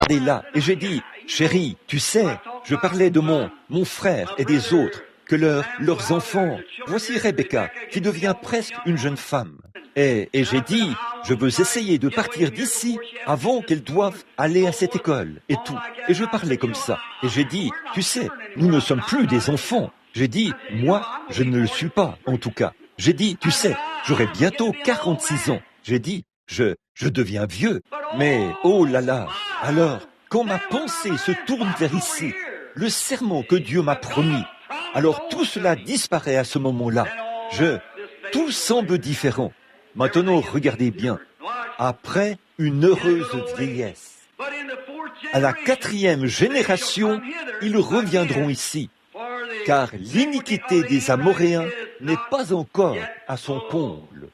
regardé là, et j'ai dit, chérie, tu sais, je parlais de mon frère et des autres, que leurs enfants, voici Rebecca, qui devient presque une jeune femme. Et j'ai dit, je veux essayer de partir d'ici avant qu'elles doivent aller à cette école et tout. Et je parlais comme ça. Et j'ai dit, tu sais, nous ne sommes plus des enfants. J'ai dit, moi, je ne le suis pas, en tout cas. J'ai dit, tu sais, j'aurai bientôt 46 ans. J'ai dit, je deviens vieux. Mais, oh là là, alors, quand ma pensée se tourne vers ici, le serment que Dieu m'a promis, alors tout cela disparaît à ce moment-là. Tout semble différent. Maintenant, regardez bien. Après une heureuse vieillesse, à la 4e génération, ils reviendront ici, car l'iniquité des Amoréens n'est pas encore à son comble.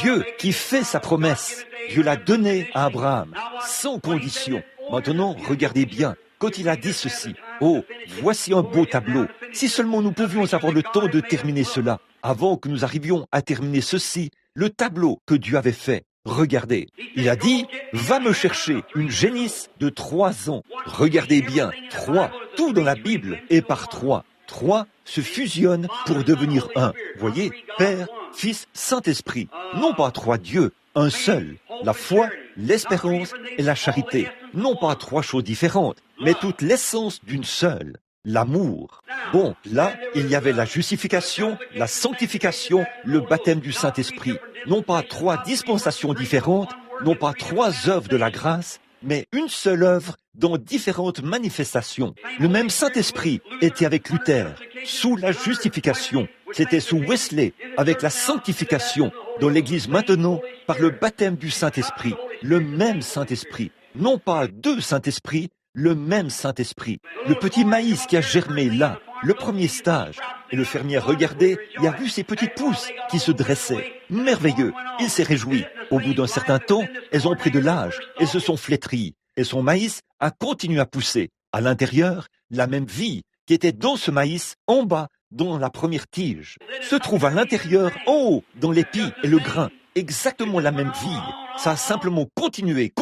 Dieu qui fait sa promesse, Dieu l'a donnée à Abraham, sans condition. Maintenant, regardez bien, quand il a dit ceci, « Oh, voici un beau tableau. Si seulement nous pouvions avoir le temps de terminer cela, avant que nous arrivions à terminer ceci, le tableau que Dieu avait fait. Regardez, il a dit, va me chercher une génisse de 3 ans. Regardez bien, 3, tout dans la Bible est par 3. 3 se fusionnent pour devenir un. Voyez, Père, Fils, Saint-Esprit. Non pas 3 dieux, un seul. La foi, l'espérance et la charité. Non pas 3 choses différentes, mais toute l'essence d'une seule. L'amour. Bon, là, il y avait la justification, la sanctification, le baptême du Saint-Esprit. Non pas 3 dispensations différentes, non pas 3 œuvres de la grâce, mais une seule œuvre dans différentes manifestations. Le même Saint-Esprit était avec Luther, sous la justification. C'était sous Wesley, avec la sanctification, dans l'Église maintenant, par le baptême du Saint-Esprit. Le même Saint-Esprit. Non pas 2 Saint-Esprits, le même Saint-Esprit. Le petit maïs qui a germé là, le premier stage. Et le fermier regardait et a vu ces petites pousses qui se dressaient. Merveilleux, il s'est réjoui. Au bout d'un certain temps, elles ont pris de l'âge et se sont flétries. Et son maïs a continué à pousser. À l'intérieur, la même vie qui était dans ce maïs, en bas, dans la première tige, se trouve à l'intérieur, en haut, dans l'épi et le grain. Exactement la même vie. Ça a simplement continué.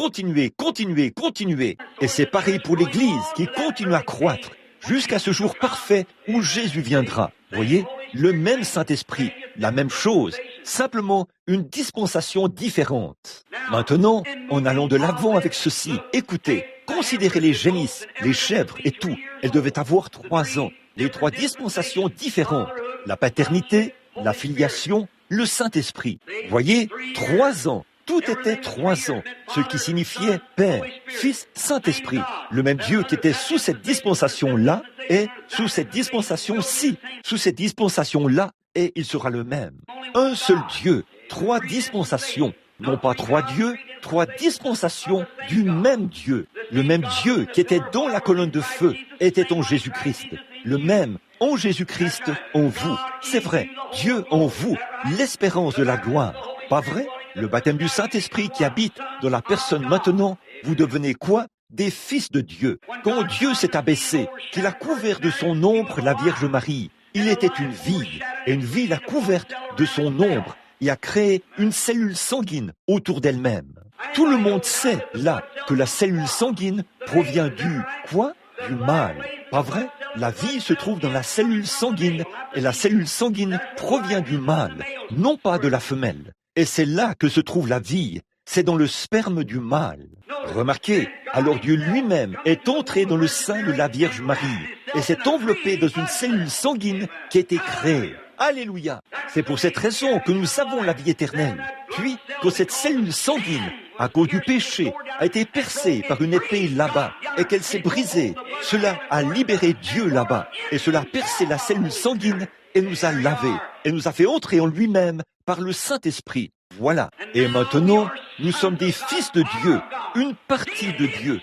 Et c'est pareil pour l'Église qui continue à croître jusqu'à ce jour parfait où Jésus viendra. Voyez, le même Saint-Esprit, la même chose, simplement une dispensation différente. Maintenant, en allant de l'avant avec ceci, écoutez, considérez les génisses, les chèvres et tout. Elles devaient avoir 3 ans. Les 3 dispensations différentes. La paternité, la filiation, le Saint-Esprit. Voyez, 3 ans. Tout était 3 ans, ce qui signifiait Père, Fils, Saint-Esprit. Le même Dieu qui était sous cette dispensation-là est sous cette dispensation-ci, sous cette dispensation-là, et il sera le même. Un seul Dieu, 3 dispensations, non pas 3 dieux, 3 dispensations du même Dieu. Le même Dieu qui était dans la colonne de feu était en Jésus-Christ. Le même en Jésus-Christ en vous. C'est vrai, Dieu en vous, l'espérance de la gloire. Pas vrai? Le baptême du Saint-Esprit qui habite dans la personne maintenant, vous devenez quoi? Des fils de Dieu. Quand Dieu s'est abaissé, qu'il a couvert de son ombre la Vierge Marie, il était une vie, et une vie l'a couverte de son ombre et a créé une cellule sanguine autour d'elle-même. Tout le monde sait, là, que la cellule sanguine provient du, quoi? Du mal. Pas vrai? La vie se trouve dans la cellule sanguine, et la cellule sanguine provient du mâle, non pas de la femelle. Et c'est là que se trouve la vie, c'est dans le sperme du mâle. Remarquez, alors Dieu lui-même est entré dans le sein de la Vierge Marie, et s'est enveloppé dans une cellule sanguine qui a été créée. Alléluia! C'est pour cette raison que nous avons la vie éternelle. Puis, quand cette cellule sanguine, à cause du péché, a été percée par une épée là-bas, et qu'elle s'est brisée, cela a libéré Dieu là-bas, et cela a percé la cellule sanguine, et nous a lavés, et nous a fait entrer en lui-même par le Saint-Esprit. Voilà. Et maintenant, nous sommes des fils de Dieu, une partie de Dieu.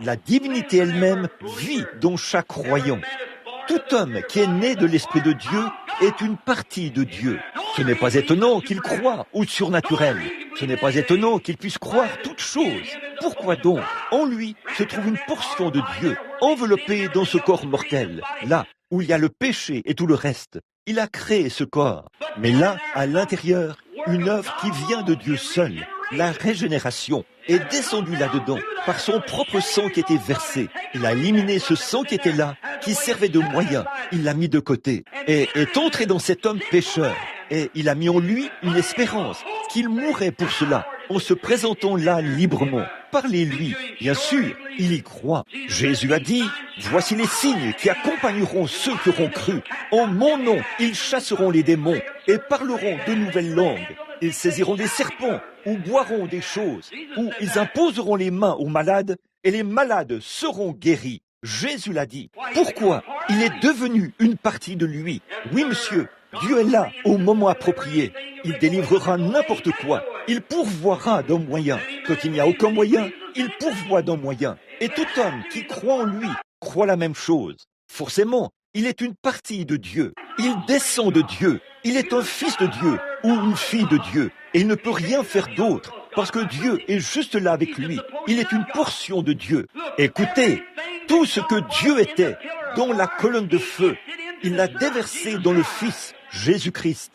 La divinité elle-même vit dans chaque croyant. Tout homme qui est né de l'Esprit de Dieu est une partie de Dieu. Ce n'est pas étonnant qu'il croie au surnaturel. Ce n'est pas étonnant qu'il puisse croire toutes choses. Pourquoi donc? En lui se trouve une portion de Dieu, enveloppée dans ce corps mortel, là où il y a le péché et tout le reste. Il a créé ce corps. Mais là, à l'intérieur, une œuvre qui vient de Dieu seul. La régénération est descendue là-dedans par son propre sang qui était versé. Il a éliminé ce sang qui était là, qui servait de moyen. Il l'a mis de côté et est entré dans cet homme pécheur. Et il a mis en lui une espérance, qu'il mourrait pour cela, en se présentant là librement. Parlez-lui, bien sûr, il y croit. Jésus a dit, « Voici les signes qui accompagneront ceux qui auront cru. En mon nom, ils chasseront les démons et parleront de nouvelles langues. Ils saisiront des serpents ou boiront des choses, ou ils imposeront les mains aux malades et les malades seront guéris. » Jésus l'a dit. Pourquoi? Il est devenu une partie de lui. Oui, monsieur, Dieu est là au moment approprié. Il délivrera n'importe quoi. Il pourvoira d'un moyen. Quand il n'y a aucun moyen, il pourvoit d'un moyen. Et tout homme qui croit en lui croit la même chose. Forcément, il est une partie de Dieu. Il descend de Dieu. Il est un fils de Dieu ou une fille de Dieu. Et il ne peut rien faire d'autre parce que Dieu est juste là avec lui. Il est une portion de Dieu. Écoutez, tout ce que Dieu était dans la colonne de feu, il l'a déversé dans le Fils, Jésus-Christ.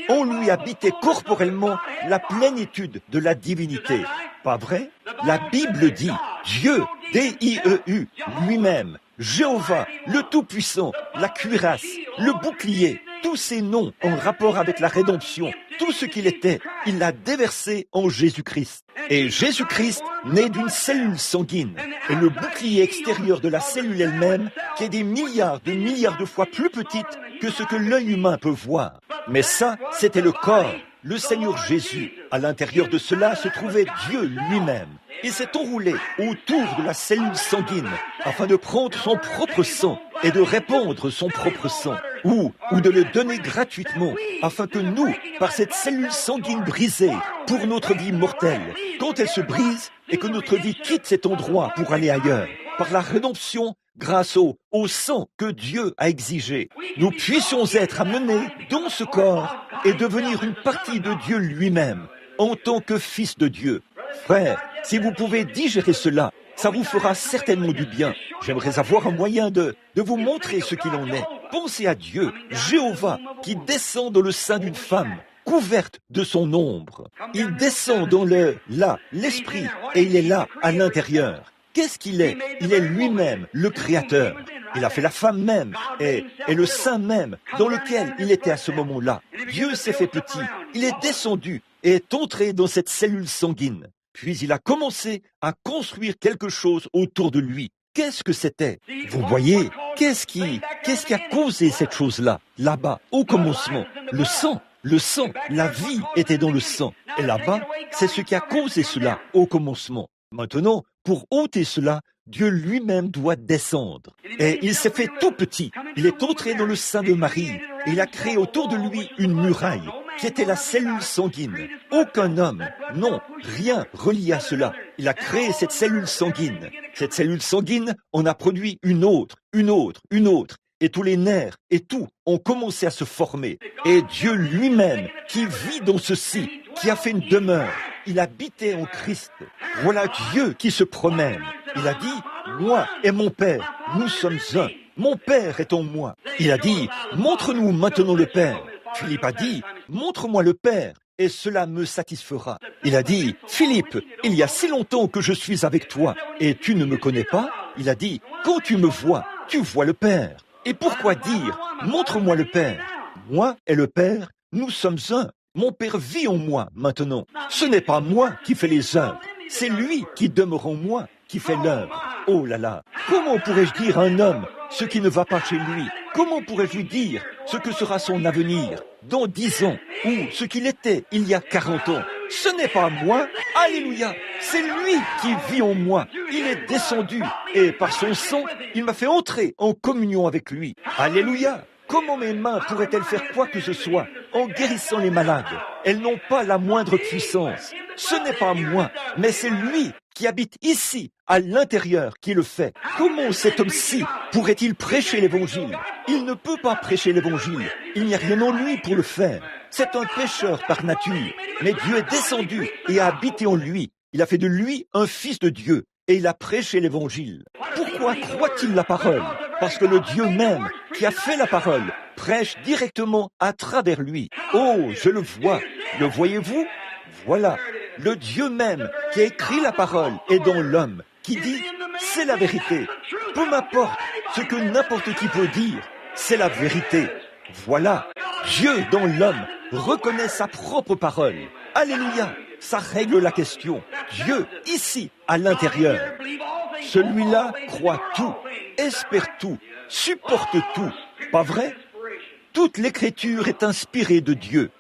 On lui habitait corporellement la plénitude de la divinité. Pas vrai? La Bible dit Dieu, D-I-E-U, lui-même, Jéhovah, le Tout-Puissant, la cuirasse, le bouclier, tous ces noms en rapport avec la rédemption, tout ce qu'il était, il l'a déversé en Jésus-Christ. Et Jésus-Christ naît d'une cellule sanguine. Et le bouclier extérieur de la cellule elle-même, qui est des milliards de fois plus petite que ce que l'œil humain peut voir. Mais ça, c'était le corps, le Seigneur Jésus. À l'intérieur de cela se trouvait Dieu lui-même. Il s'est enroulé autour de la cellule sanguine afin de prendre son propre sang et de répandre son propre sang, ou de le donner gratuitement, afin que nous, par cette cellule sanguine brisée pour notre vie mortelle, quand elle se brise et que notre vie quitte cet endroit pour aller ailleurs, par la rédemption, grâce au sang que Dieu a exigé, nous puissions être amenés dans ce corps et devenir une partie de Dieu lui-même, en tant que fils de Dieu. Frère, si vous pouvez digérer cela, ça vous fera certainement du bien. J'aimerais avoir un moyen de vous montrer ce qu'il en est. Pensez à Dieu, Jéhovah, qui descend dans le sein d'une femme, couverte de son ombre. Il descend dans l'esprit, et il est là, à l'intérieur. Qu'est-ce qu'il est? Il est lui-même, le Créateur. Il a fait la femme même et le sein même dans lequel il était à ce moment-là. Dieu s'est fait petit. Il est descendu et est entré dans cette cellule sanguine. Puis il a commencé à construire quelque chose autour de lui. Qu'est-ce que c'était? Vous voyez, qu'est-ce qui a causé cette chose-là, là-bas, au commencement? Le sang, la vie était dans le sang. Et là-bas, c'est ce qui a causé cela, au commencement. Maintenant, pour ôter cela, Dieu lui-même doit descendre. Et il s'est fait tout petit. Il est entré dans le sein de Marie. Et il a créé autour de lui une muraille, qui était la cellule sanguine. Aucun homme, non, rien relié à cela. Il a créé cette cellule sanguine. Cette cellule sanguine en a produit une autre. Et tous les nerfs et tout ont commencé à se former. Et Dieu lui-même, qui vit dans ceci, qui a fait une demeure, il habitait en Christ. Voilà Dieu qui se promène. Il a dit, moi et mon Père, nous sommes un. Mon Père est en moi. Il a dit, montre-nous maintenant le Père. Philippe a dit, montre-moi le Père, et cela me satisfera. Il a dit, Philippe, il y a si longtemps que je suis avec toi, et tu ne me connais pas? Il a dit, quand tu me vois, tu vois le Père. Et pourquoi dire, montre-moi le Père? Moi et le Père, nous sommes un. Mon Père vit en moi maintenant. Ce n'est pas moi qui fais les œuvres, c'est lui qui demeure en moi, qui fait l'œuvre. Oh là là, comment pourrais-je dire à un homme ce qui ne va pas chez lui? Comment pourrais-je lui dire ce que sera son avenir dans 10 ans ou ce qu'il était il y a 40 ans? Ce n'est pas moi, alléluia, c'est lui qui vit en moi. Il est descendu et par son sang, il m'a fait entrer en communion avec lui. Alléluia. Comment mes mains pourraient-elles faire quoi que ce soit en guérissant les malades? Elles n'ont pas la moindre puissance. Ce n'est pas moi, mais c'est lui qui habite ici, à l'intérieur, qui le fait. Comment cet homme-ci pourrait-il prêcher l'évangile? Il ne peut pas prêcher l'évangile. Il n'y a rien en lui pour le faire. C'est un pécheur par nature. Mais Dieu est descendu et a habité en lui. Il a fait de lui un fils de Dieu. Et il a prêché l'évangile. Pourquoi croit-il la parole? Parce que le Dieu même, qui a fait la parole, prêche directement à travers lui. Oh, je le vois. Le voyez-vous? Voilà, le Dieu même qui a écrit la parole est dans l'homme, qui dit « c'est la vérité ». Peu m'importe ce que n'importe qui peut dire, c'est la vérité. Voilà, Dieu dans l'homme reconnaît sa propre parole. Alléluia, ça règle la question. Dieu, ici, à l'intérieur. Celui-là croit tout, espère tout, supporte tout. Pas vrai? Toute l'écriture est inspirée de Dieu.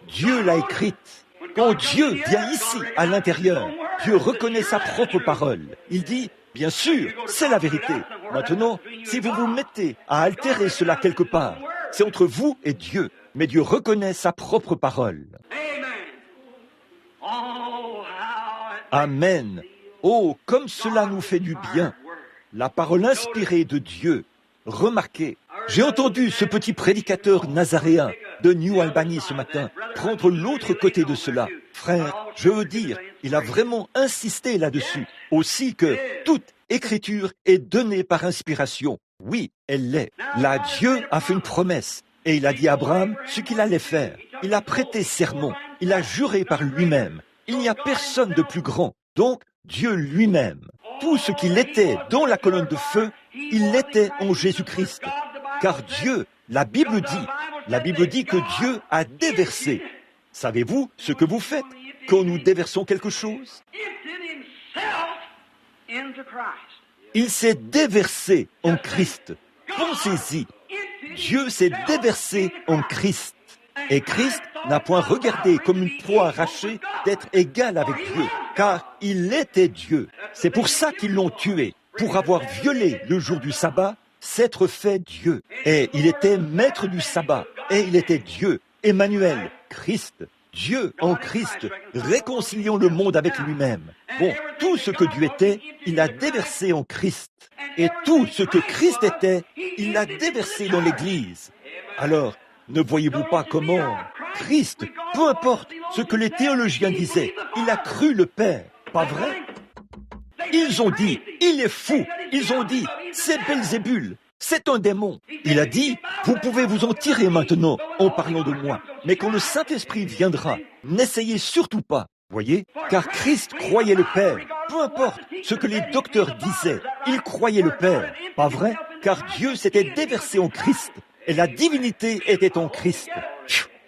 Dieu l'a écrite. Quand Dieu vient ici, à l'intérieur, Dieu reconnaît sa propre parole. Il dit, bien sûr, c'est la vérité. Maintenant, si vous vous mettez à altérer cela quelque part, c'est entre vous et Dieu. Mais Dieu reconnaît sa propre parole. Amen. Oh, comme cela nous fait du bien. La parole inspirée de Dieu. Remarquez, j'ai entendu ce petit prédicateur nazaréen de New Albany ce matin prendre l'autre côté de cela. Frère, je veux dire, il a vraiment insisté là-dessus. Aussi que toute écriture est donnée par inspiration. Oui, elle l'est. Là, Dieu a fait une promesse. Et il a dit à Abraham ce qu'il allait faire. Il a prêté serment. Il a juré par lui-même. Il n'y a personne de plus grand. Donc, Dieu lui-même. Tout ce qu'il était dans la colonne de feu, il l'était en Jésus-Christ. Car Dieu, la Bible dit que Dieu a déversé. Savez-vous ce que vous faites quand nous déversons quelque chose? Il s'est déversé en Christ. Pensez-y. Dieu s'est déversé en Christ. Et Christ n'a point regardé comme une proie arrachée d'être égal avec Dieu, car il était Dieu. C'est pour ça qu'ils l'ont tué, pour avoir violé le jour du sabbat, s'être fait Dieu. Et il était maître du sabbat, et il était Dieu, Emmanuel, Christ. Dieu en Christ, réconciliant le monde avec lui-même. Bon, tout ce que Dieu était, il l'a déversé en Christ. Et tout ce que Christ était, il l'a déversé dans l'Église. Alors, ne voyez-vous pas comment Christ, peu importe ce que les théologiens disaient, il a cru le Père, pas vrai? Ils ont dit, il est fou. Ils ont dit, c'est Belzébul, c'est un démon. Il a dit, vous pouvez vous en tirer maintenant en parlant de moi. Mais quand le Saint-Esprit viendra, n'essayez surtout pas. Voyez? Car Christ croyait le Père. Peu importe ce que les docteurs disaient, il croyait le Père. Pas vrai? Car Dieu s'était déversé en Christ. Et la divinité était en Christ.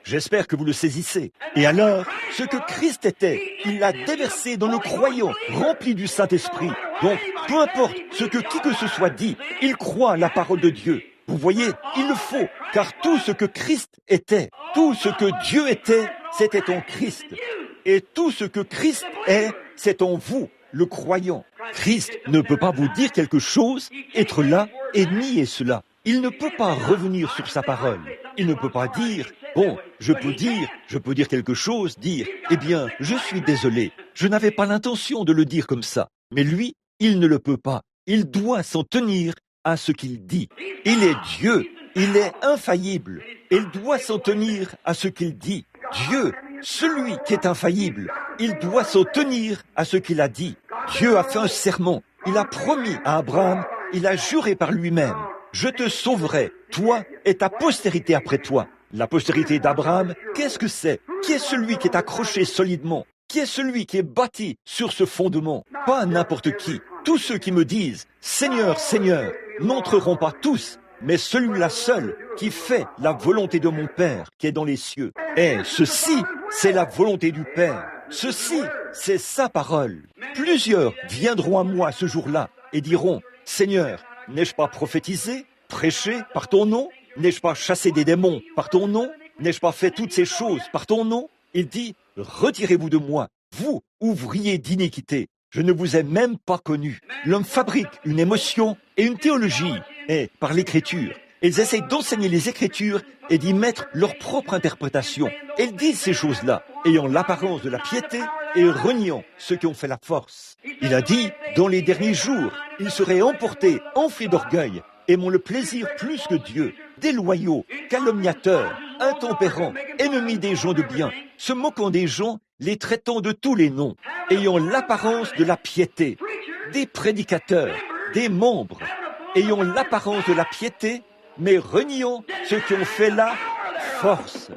J'espère que vous le saisissez. Et alors, ce que Christ était, il l'a déversé dans le croyant, rempli du Saint-Esprit. Donc, peu importe ce que qui que ce soit dit, il croit la parole de Dieu. Vous voyez, il le faut, car tout ce que Christ était, tout ce que Dieu était, c'était en Christ. Et tout ce que Christ est, c'est en vous, le croyant. Christ ne peut pas vous dire quelque chose, être là et nier cela. Il ne peut pas revenir sur sa parole. Il ne peut pas dire, bon, je peux dire quelque chose, dire, eh bien, je suis désolé, je n'avais pas l'intention de le dire comme ça. Mais lui, il ne le peut pas. Il doit s'en tenir à ce qu'il dit. Il est Dieu, il est infaillible. Il doit s'en tenir à ce qu'il dit. Dieu, celui qui est infaillible, il doit s'en tenir à ce qu'il a dit. Dieu a fait un serment. Il a promis à Abraham, il a juré par lui-même. Je te sauverai, toi et ta postérité après toi. La postérité d'Abraham, qu'est-ce que c'est? Qui est celui qui est accroché solidement? Qui est celui qui est bâti sur ce fondement? Pas n'importe qui. Tous ceux qui me disent « Seigneur, Seigneur » n'entreront pas tous, mais celui-là seul qui fait la volonté de mon Père qui est dans les cieux. Et ceci, c'est la volonté du Père. Ceci, c'est sa parole. Plusieurs viendront à moi ce jour-là et diront « Seigneur, n'ai-je pas prophétisé, prêché par ton nom? N'ai-je pas chassé des démons par ton nom? N'ai-je pas fait toutes ces choses par ton nom ?» Il dit, « Retirez-vous de moi, vous, ouvriers d'iniquité. Je ne vous ai même pas connu. » L'homme fabrique une émotion et une théologie, et par l'écriture. Ils essayent d'enseigner les Écritures et d'y mettre leur propre interprétation. Ils disent ces choses-là, ayant l'apparence de la piété et reniant ceux qui ont fait la force. Il a dit, dans les derniers jours, ils seraient emportés, enflés d'orgueil, aimant le plaisir plus que Dieu, déloyaux, calomniateurs, intempérants, ennemis des gens de bien, se moquant des gens, les traitant de tous les noms, ayant l'apparence de la piété, des prédicateurs, des membres, ayant l'apparence de la piété, mais reniant ceux qui ont fait la force.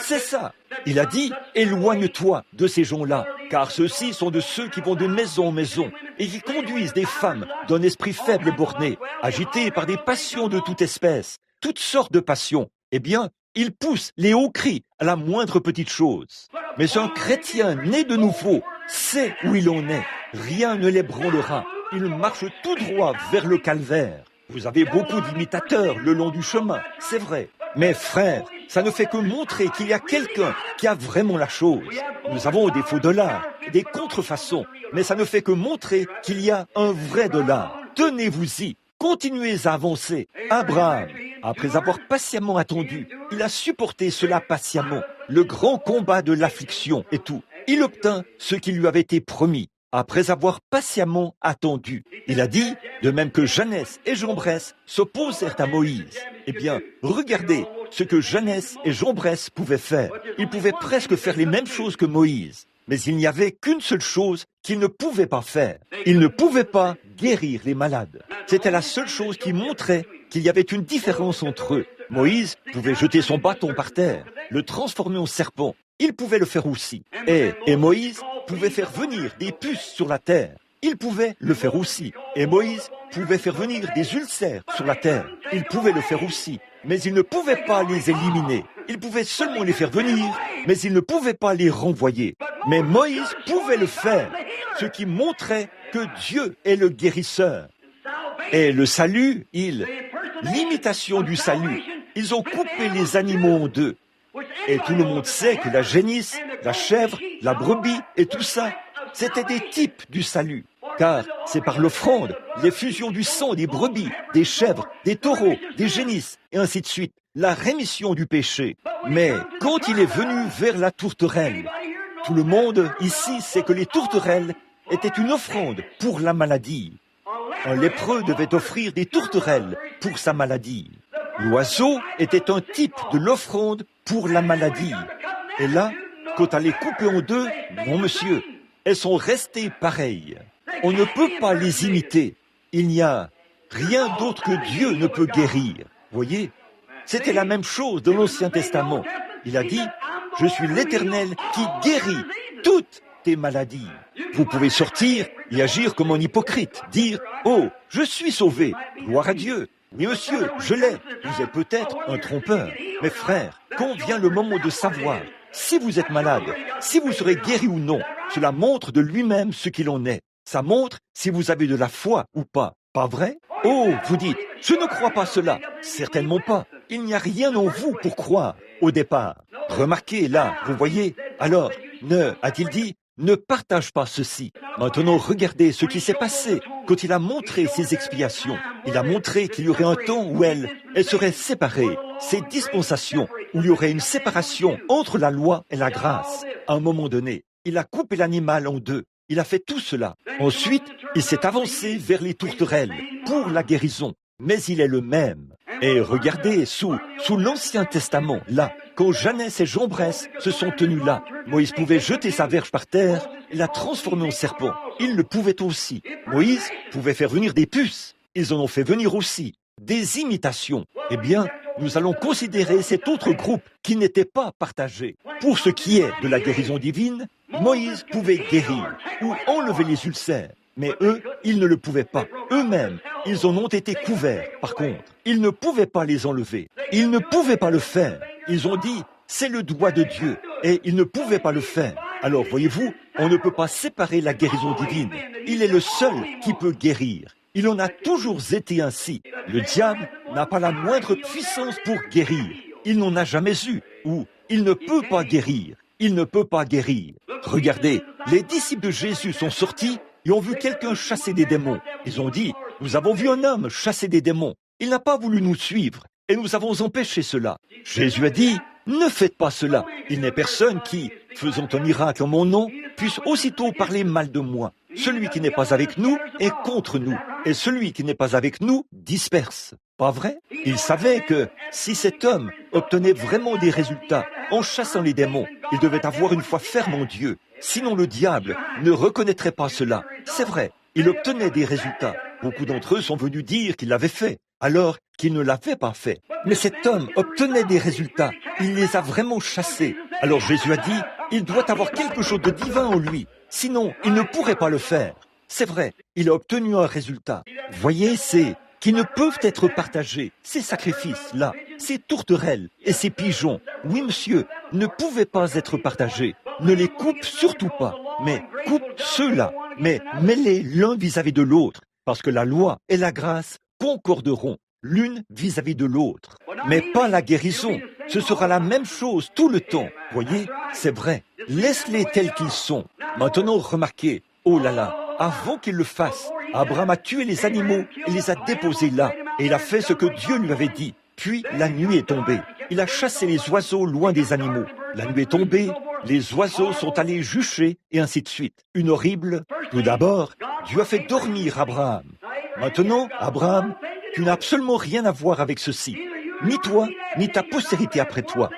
C'est ça. Il a dit, éloigne-toi de ces gens-là, car ceux-ci sont de ceux qui vont de maison en maison et qui conduisent des femmes d'un esprit faible et borné, agitées par des passions de toute espèce, toutes sortes de passions. Eh bien, ils poussent les hauts cris à la moindre petite chose. Mais un chrétien né de nouveau sait où il en est. Rien ne l'ébranlera. Il marche tout droit vers le calvaire. Vous avez beaucoup d'imitateurs le long du chemin, c'est vrai. Mais frères, ça ne fait que montrer qu'il y a quelqu'un qui a vraiment la chose. Nous avons des faux dollars, des contrefaçons, mais ça ne fait que montrer qu'il y a un vrai dollar. Tenez-vous-y, continuez à avancer. Abraham, après avoir patiemment attendu, il a supporté cela patiemment, le grand combat de l'affliction et tout. Il obtint ce qui lui avait été promis. Après avoir patiemment attendu, il a dit, de même que Jeannès et Jambres s'opposèrent à Moïse. Eh bien, regardez ce que Jeannès et Jambres pouvaient faire. Ils pouvaient presque faire les mêmes choses que Moïse. Mais il n'y avait qu'une seule chose qu'ils ne pouvaient pas faire. Ils ne pouvaient pas guérir les malades. C'était la seule chose qui montrait qu'il y avait une différence entre eux. Moïse pouvait jeter son bâton par terre, le transformer en serpent. Il pouvait le faire aussi. Et Moïse pouvait faire venir des puces sur la terre. Il pouvait le faire aussi. Et Moïse pouvait faire venir des ulcères sur la terre. Il pouvait le faire aussi. Mais il ne pouvait pas les éliminer. Il pouvait seulement les faire venir, mais il ne pouvait pas les renvoyer. Mais Moïse pouvait le faire, ce qui montrait que Dieu est le guérisseur. Et le salut, l'imitation du salut, ils ont coupé les animaux en deux. Et tout le monde sait que la génisse, la chèvre, la brebis et tout ça, c'était des types du salut. Car c'est par l'offrande, l'effusion du sang des brebis, des chèvres, des taureaux, des génisses, et ainsi de suite, la rémission du péché. Mais quand il est venu vers la tourterelle, tout le monde ici sait que les tourterelles étaient une offrande pour la maladie. Un lépreux devait offrir des tourterelles pour sa maladie. L'oiseau était un type de l'offrande pour la maladie. Et là, quand elle est coupée en deux, non monsieur, elles sont restées pareilles. On ne peut pas les imiter. Il n'y a rien d'autre que Dieu ne peut guérir. Voyez, c'était la même chose dans l'Ancien Testament. Il a dit, je suis l'Éternel qui guérit toutes tes maladies. Vous pouvez sortir et agir comme un hypocrite, dire, oh, je suis sauvé, gloire à Dieu. Oui, monsieur, je l'ai. Vous êtes peut-être un trompeur. Mais frère, quand vient le moment de savoir si vous êtes malade, si vous serez guéri ou non, cela montre de lui-même ce qu'il en est. Ça montre si vous avez de la foi ou pas. Pas vrai? Oh, vous dites, je ne crois pas cela. Certainement pas. Il n'y a rien en vous pour croire au départ. Remarquez là, vous voyez. Alors, a-t-il dit, ne partage pas ceci. Maintenant, regardez ce qui s'est passé quand il a montré ses expiations. Il a montré qu'il y aurait un temps où elle serait séparée, ces dispensations, où il y aurait une séparation entre la loi et la grâce. À un moment donné, il a coupé l'animal en deux. Il a fait tout cela. Ensuite, il s'est avancé vers les tourterelles pour la guérison. Mais il est le même. Et regardez, sous l'Ancien Testament, là, quand Jeannès et Jambres se sont tenus là, Moïse pouvait jeter sa verge par terre et la transformer en serpent. Il le pouvait aussi. Moïse pouvait faire venir des puces. Ils en ont fait venir aussi des imitations. Eh bien, nous allons considérer cet autre groupe qui n'était pas partagé. Pour ce qui est de la guérison divine, Moïse pouvait guérir ou enlever les ulcères. Mais eux, ils ne le pouvaient pas. Eux-mêmes, ils en ont été couverts. Par contre, ils ne pouvaient pas les enlever. Ils ne pouvaient pas le faire. Ils ont dit, c'est le doigt de Dieu. Et ils ne pouvaient pas le faire. Alors, voyez-vous, on ne peut pas séparer la guérison divine. Il est le seul qui peut guérir. Il en a toujours été ainsi. Le diable n'a pas la moindre puissance pour guérir. Il n'en a jamais eu. Ou il ne peut pas guérir. Il ne peut pas guérir. Regardez, les disciples de Jésus sont sortis et ont vu quelqu'un chasser des démons. Ils ont dit, nous avons vu un homme chasser des démons. Il n'a pas voulu nous suivre et nous avons empêché cela. Jésus a dit, ne faites pas cela. Il n'est personne qui, faisant un miracle en mon nom, puisse aussitôt parler mal de moi. Celui qui n'est pas avec nous est contre nous et celui qui n'est pas avec nous disperse. Pas vrai? Il savait que si cet homme obtenait vraiment des résultats en chassant les démons, il devait avoir une foi ferme en Dieu. Sinon le diable ne reconnaîtrait pas cela. C'est vrai, il obtenait des résultats. Beaucoup d'entre eux sont venus dire qu'il l'avait fait. Alors, qu'il ne l'avait pas fait. Mais cet homme obtenait des résultats. Il les a vraiment chassés. Alors Jésus a dit, il doit avoir quelque chose de divin en lui. Sinon, il ne pourrait pas le faire. C'est vrai, il a obtenu un résultat. Voyez, c'est qui ne peuvent être partagés. Ces sacrifices-là, ces tourterelles et ces pigeons, oui monsieur, ne pouvaient pas être partagés. Ne les coupe surtout pas, mais coupe ceux-là, mais mets-les l'un vis-à-vis de l'autre, parce que la loi et la grâce concorderont l'une vis-à-vis de l'autre. Mais pas la guérison, ce sera la même chose tout le temps. Voyez, c'est vrai, laisse-les tels qu'ils sont. Maintenant, remarquez, oh là là, avant qu'il le fasse, Abraham a tué les animaux et les a déposés là, et il a fait ce que Dieu lui avait dit. Puis la nuit est tombée. Il a chassé les oiseaux loin des animaux. La nuit est tombée, les oiseaux sont allés jucher, et ainsi de suite. Une horrible... Tout d'abord, Dieu a fait dormir Abraham. Maintenant, Abraham, tu n'as absolument rien à voir avec ceci. Ni toi, ni ta postérité après toi.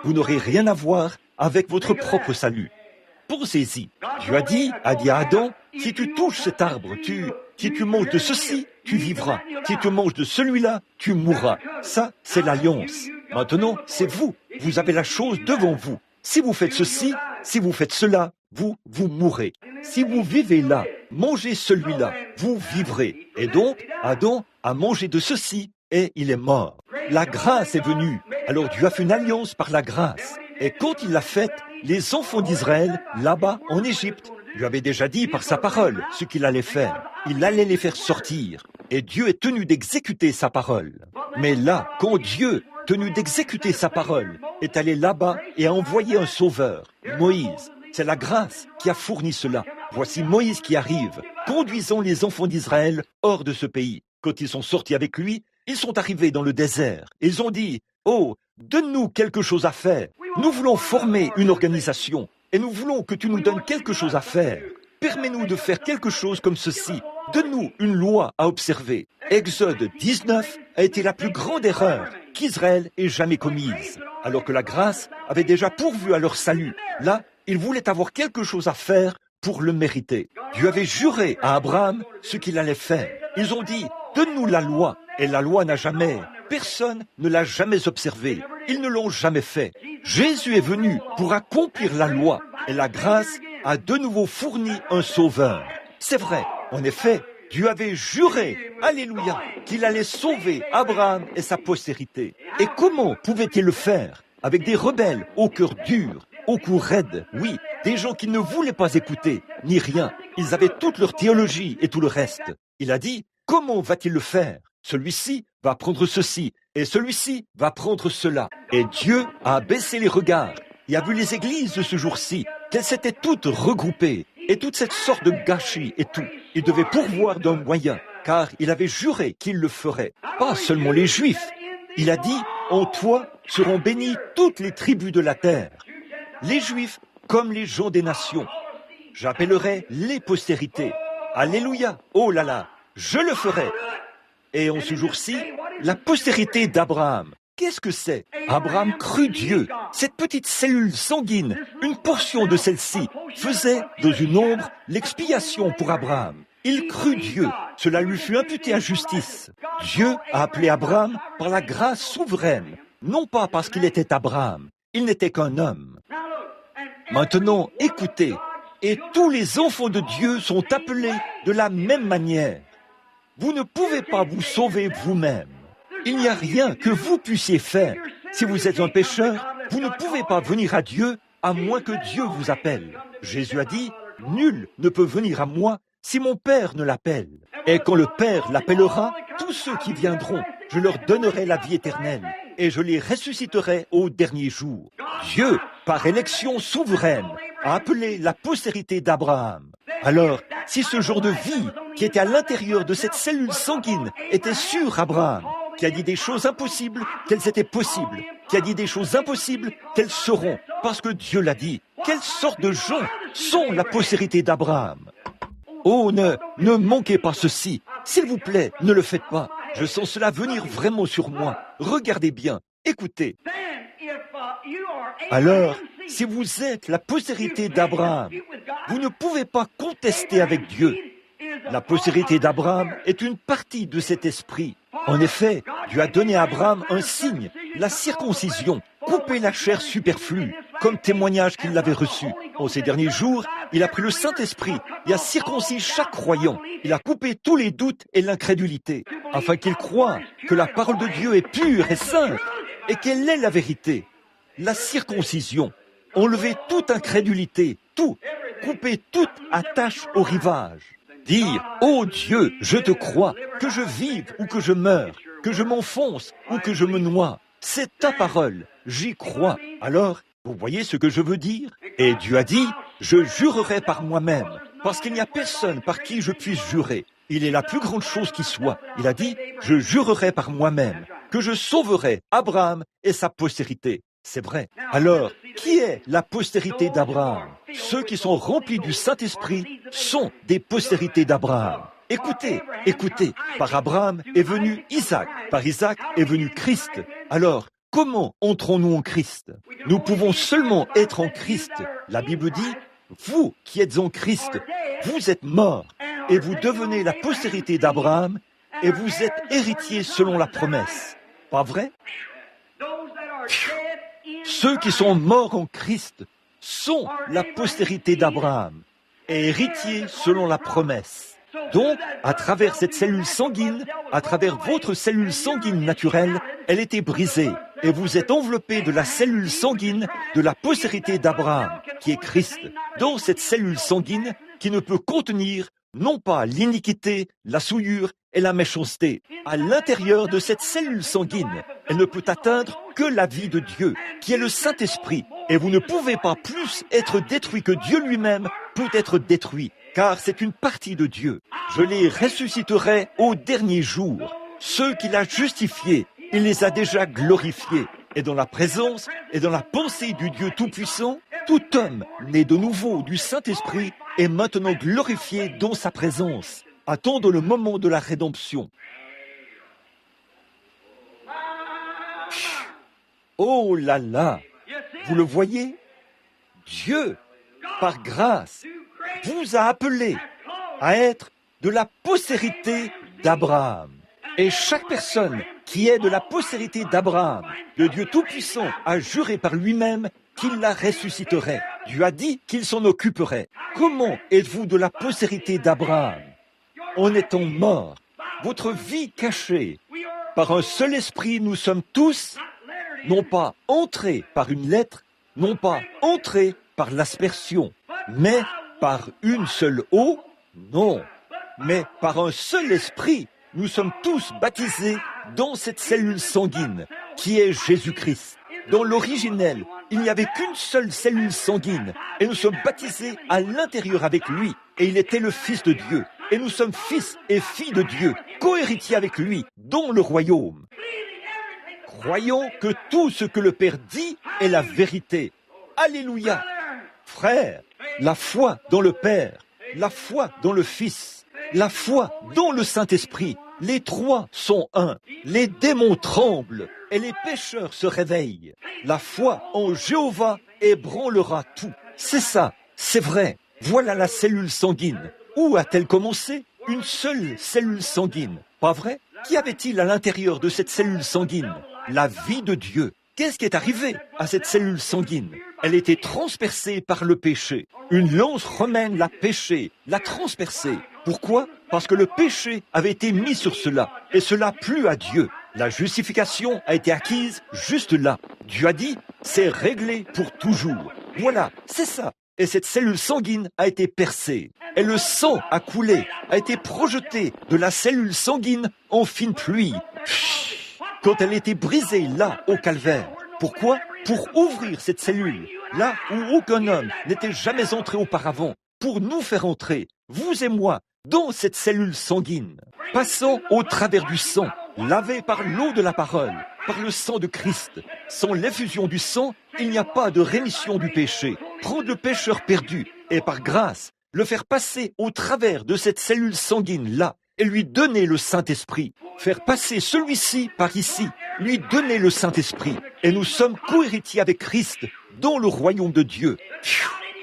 Vous n'aurez rien à voir avec votre propre salut. Pensez-y. Dieu a dit à Adam, si tu touches cet arbre, si tu manges de ceci, tu vivras. Si tu manges de celui-là, tu mourras. Ça, c'est l'alliance. Maintenant, c'est vous. Vous avez la chose devant vous. Si vous faites ceci, si vous faites cela, vous mourrez. Si vous vivez là, mangez celui-là, vous vivrez. Et donc, Adam a mangé de ceci et il est mort. La grâce est venue. Alors Dieu a fait une alliance par la grâce. Et quand il l'a faite, les enfants d'Israël, là-bas, en Égypte, lui avait déjà dit par sa parole ce qu'il allait faire. Il allait les faire sortir. Et Dieu est tenu d'exécuter sa parole. Mais là, quand Dieu, tenu d'exécuter sa parole, est allé là-bas et a envoyé un sauveur, Moïse, c'est la grâce qui a fourni cela. Voici Moïse qui arrive, conduisant les enfants d'Israël hors de ce pays. Quand ils sont sortis avec lui, ils sont arrivés dans le désert. Ils ont dit, « Oh, donne-nous quelque chose à faire. Nous voulons former une organisation et nous voulons que tu nous donnes quelque chose à faire. Permets-nous de faire quelque chose comme ceci. Donne-nous une loi à observer. » Exode 19 a été la plus grande erreur qu'Israël ait jamais commise, alors que la grâce avait déjà pourvu à leur salut. Là, ils voulaient avoir quelque chose à faire pour le mériter. Dieu avait juré à Abraham ce qu'il allait faire. Ils ont dit, donne-nous la loi. Et la loi n'a jamais, personne ne l'a jamais observée. Ils ne l'ont jamais fait. Jésus est venu pour accomplir la loi et la grâce a de nouveau fourni un sauveur. C'est vrai, en effet, Dieu avait juré, alléluia, qu'il allait sauver Abraham et sa postérité. Et comment pouvait-il le faire? Avec des rebelles au cœur dur, au cou raide, oui, des gens qui ne voulaient pas écouter, ni rien. Ils avaient toute leur théologie et tout le reste. Il a dit, comment va-t-il le faire? Celui-ci va prendre ceci, et celui-ci va prendre cela. Et Dieu a baissé les regards, et a vu les églises de ce jour-ci, qu'elles s'étaient toutes regroupées, et toute cette sorte de gâchis et tout. Il devait pourvoir d'un moyen, car il avait juré qu'il le ferait. Pas seulement les Juifs. Il a dit, en toi seront bénies toutes les tribus de la terre. Les Juifs comme les gens des nations. J'appellerai les postérités. Alléluia, oh là là, je le ferai. Et en ce jour-ci, la postérité d'Abraham. Qu'est-ce que c'est? Abraham crut Dieu. Cette petite cellule sanguine, une portion de celle-ci, faisait dans une ombre l'expiation pour Abraham. Il crut Dieu. Cela lui fut imputé à justice. Dieu a appelé Abraham par la grâce souveraine, non pas parce qu'il était Abraham. Il n'était qu'un homme. Maintenant, écoutez, et tous les enfants de Dieu sont appelés de la même manière. Vous ne pouvez pas vous sauver vous-même. Il n'y a rien que vous puissiez faire. Si vous êtes un pécheur, vous ne pouvez pas venir à Dieu à moins que Dieu vous appelle. Jésus a dit, « Nul ne peut venir à moi si mon Père ne l'appelle. Et quand le Père l'appellera, tous ceux qui viendront, je leur donnerai la vie éternelle et je les ressusciterai au dernier jour. » Dieu, par élection souveraine, a appelé la postérité d'Abraham. Alors, si ce genre de vie qui était à l'intérieur de cette cellule sanguine était sur Abraham, qui a dit des choses impossibles qu'elles étaient possibles, qui a dit des choses impossibles qu'elles seront, parce que Dieu l'a dit, quelle sorte de gens sont la postérité d'Abraham? Oh, ne manquez pas ceci. S'il vous plaît, ne le faites pas. Je sens cela venir vraiment sur moi. Regardez bien, écoutez. Alors, si vous êtes la postérité d'Abraham, vous ne pouvez pas contester avec Dieu. La postérité d'Abraham est une partie de cet esprit. En effet, Dieu a donné à Abraham un signe, la circoncision, couper la chair superflue, comme témoignage qu'il l'avait reçu. En ces derniers jours, il a pris le Saint-Esprit et a circoncis chaque croyant. Il a coupé tous les doutes et l'incrédulité, afin qu'il croie que la parole de Dieu est pure et sainte et qu'elle est la vérité. La circoncision, enlever toute incrédulité, tout, couper toute attache au rivage. Dire, ô Dieu, je te crois, que je vive ou que je meure, que je m'enfonce ou que je me noie. C'est ta parole, j'y crois. Alors, vous voyez ce que je veux dire? Et Dieu a dit, je jurerai par moi-même, parce qu'il n'y a personne par qui je puisse jurer. Il est la plus grande chose qui soit. Il a dit, je jurerai par moi-même, que je sauverai Abraham et sa postérité. C'est vrai. Alors, qui est la postérité d'Abraham? Ceux qui sont remplis du Saint-Esprit sont des postérités d'Abraham. Écoutez, écoutez, par Abraham est venu Isaac, par Isaac est venu Christ. Alors, comment entrons-nous en Christ? Nous pouvons seulement être en Christ. La Bible dit, vous qui êtes en Christ, vous êtes morts et vous devenez la postérité d'Abraham et vous êtes héritiers selon la promesse. Pas vrai? Ceux qui sont morts en Christ sont la postérité d'Abraham et héritiers selon la promesse. Donc, à travers cette cellule sanguine, à travers votre cellule sanguine naturelle, elle était brisée et vous êtes enveloppé de la cellule sanguine de la postérité d'Abraham, qui est Christ, dans cette cellule sanguine qui ne peut contenir non pas l'iniquité, la souillure et la méchanceté. À l'intérieur de cette cellule sanguine, elle ne peut atteindre que la vie de Dieu, qui est le Saint-Esprit. Et vous ne pouvez pas plus être détruit que Dieu lui-même peut être détruit, car c'est une partie de Dieu. Je les ressusciterai au dernier jour. Ceux qu'il a justifiés, il les a déjà glorifiés. Et dans la présence et dans la pensée du Dieu Tout-Puissant, tout homme né de nouveau du Saint-Esprit est maintenant glorifié dans sa présence. Attendons le moment de la rédemption. Oh là là! Vous le voyez? Dieu, par grâce, vous a appelé à être de la postérité d'Abraham. Et chaque personne qui est de la postérité d'Abraham, le Dieu Tout-Puissant a juré par lui-même qu'il la ressusciterait. Dieu a dit qu'il s'en occuperait. Comment êtes-vous de la postérité d'Abraham? En étant mort, votre vie cachée, par un seul esprit, nous sommes tous, non pas entrés par une lettre, non pas entrés par l'aspersion, mais par une seule eau, non, mais par un seul esprit, nous sommes tous baptisés dans cette cellule sanguine, qui est Jésus-Christ. Dans l'originel, il n'y avait qu'une seule cellule sanguine, et nous sommes baptisés à l'intérieur avec lui, et il était le Fils de Dieu. Et nous sommes fils et filles de Dieu, co-héritiers avec lui, dans le royaume. Croyons que tout ce que le Père dit est la vérité. Alléluia! Frères, la foi dans le Père, la foi dans le Fils, la foi dans le Saint-Esprit, les trois sont un. Les démons tremblent et les pécheurs se réveillent. La foi en Jéhovah ébranlera tout. C'est ça, c'est vrai. Voilà la cellule sanguine. Où a-t-elle commencé? Une seule cellule sanguine. Pas vrai? Qu'y avait-il à l'intérieur de cette cellule sanguine? La vie de Dieu. Qu'est-ce qui est arrivé à cette cellule sanguine? Elle était transpercée par le péché. Une lance romaine l'a péché, l'a transpercée. Pourquoi? Parce que le péché avait été mis sur cela, et cela plut à Dieu. La justification a été acquise juste là. Dieu a dit, c'est réglé pour toujours. Voilà, c'est ça. Et cette cellule sanguine a été percée. Et le sang a coulé, a été projeté de la cellule sanguine en fine pluie. Quand elle était brisée là, au calvaire. Pourquoi? Pour ouvrir cette cellule, là où aucun homme n'était jamais entré auparavant, pour nous faire entrer, vous et moi, dans cette cellule sanguine, passant au travers du sang, lavé par l'eau de la parole, par le sang de Christ. Sans l'effusion du sang, il n'y a pas de rémission du péché. Prendre le pécheur perdu et par grâce, le faire passer au travers de cette cellule sanguine-là et lui donner le Saint-Esprit. Faire passer celui-ci par ici, lui donner le Saint-Esprit. Et nous sommes co-héritiers avec Christ dans le royaume de Dieu.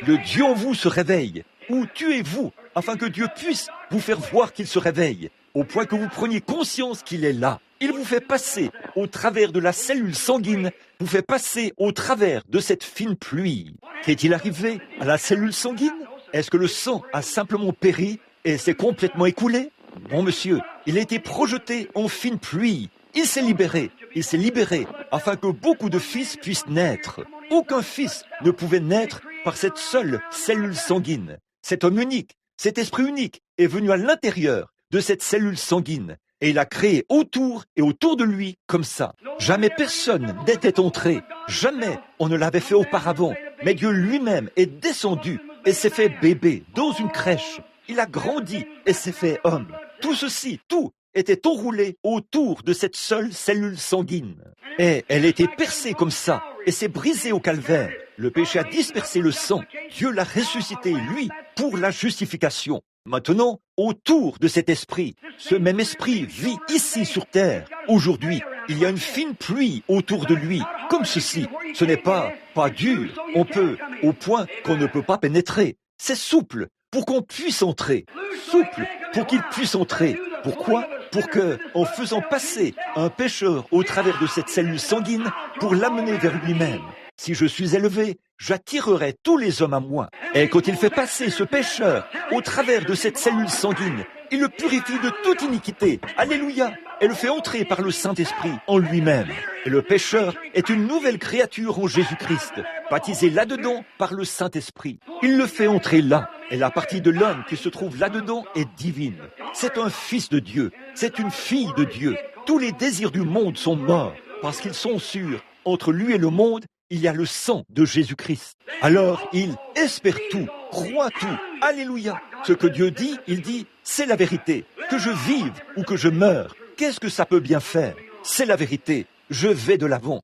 Le Dieu en vous se réveille ou tuez-vous, afin que Dieu puisse vous faire voir qu'il se réveille, au point que vous preniez conscience qu'il est là. Il vous fait passer au travers de la cellule sanguine, vous fait passer au travers de cette fine pluie. Qu'est-il arrivé à la cellule sanguine? Est-ce que le sang a simplement péri et s'est complètement écoulé? Non, monsieur, il a été projeté en fine pluie. Il s'est libéré, afin que beaucoup de fils puissent naître. Aucun fils ne pouvait naître par cette seule cellule sanguine. Cet homme unique, cet esprit unique est venu à l'intérieur de cette cellule sanguine. Et il a créé autour et autour de lui comme ça. Jamais personne n'était entré, jamais on ne l'avait fait auparavant. Mais Dieu lui-même est descendu et s'est fait bébé dans une crèche. Il a grandi et s'est fait homme. Tout ceci, tout était enroulé autour de cette seule cellule sanguine. Et elle était percée comme ça et s'est brisée au calvaire. Le péché a dispersé le sang. Dieu l'a ressuscité, lui, pour la justification. Maintenant, autour de cet esprit, ce même esprit vit ici sur terre. Aujourd'hui, il y a une fine pluie autour de lui, comme ceci. Ce n'est pas dur, on peut, au point qu'on ne peut pas pénétrer. C'est souple, pour qu'on puisse entrer. Souple, pour qu'il puisse entrer. Pourquoi? Pour que, en faisant passer un pécheur au travers de cette cellule sanguine, pour l'amener vers lui-même. Si je suis élevé, j'attirerai tous les hommes à moi. Et quand il fait passer ce pécheur au travers de cette cellule sanguine, il le purifie de toute iniquité. Alléluia! Et le fait entrer par le Saint-Esprit en lui-même. Et le pécheur est une nouvelle créature en Jésus-Christ, baptisé là-dedans par le Saint-Esprit. Il le fait entrer là. Et la partie de l'homme qui se trouve là-dedans est divine. C'est un fils de Dieu. C'est une fille de Dieu. Tous les désirs du monde sont morts parce qu'ils sont sûrs. Entre lui et le monde, il y a le sang de Jésus-Christ. Alors, il espère tout, croit tout. Alléluia. Ce que Dieu dit, il dit, c'est la vérité. Que je vive ou que je meure, qu'est-ce que ça peut bien faire? C'est la vérité. Je vais de l'avant.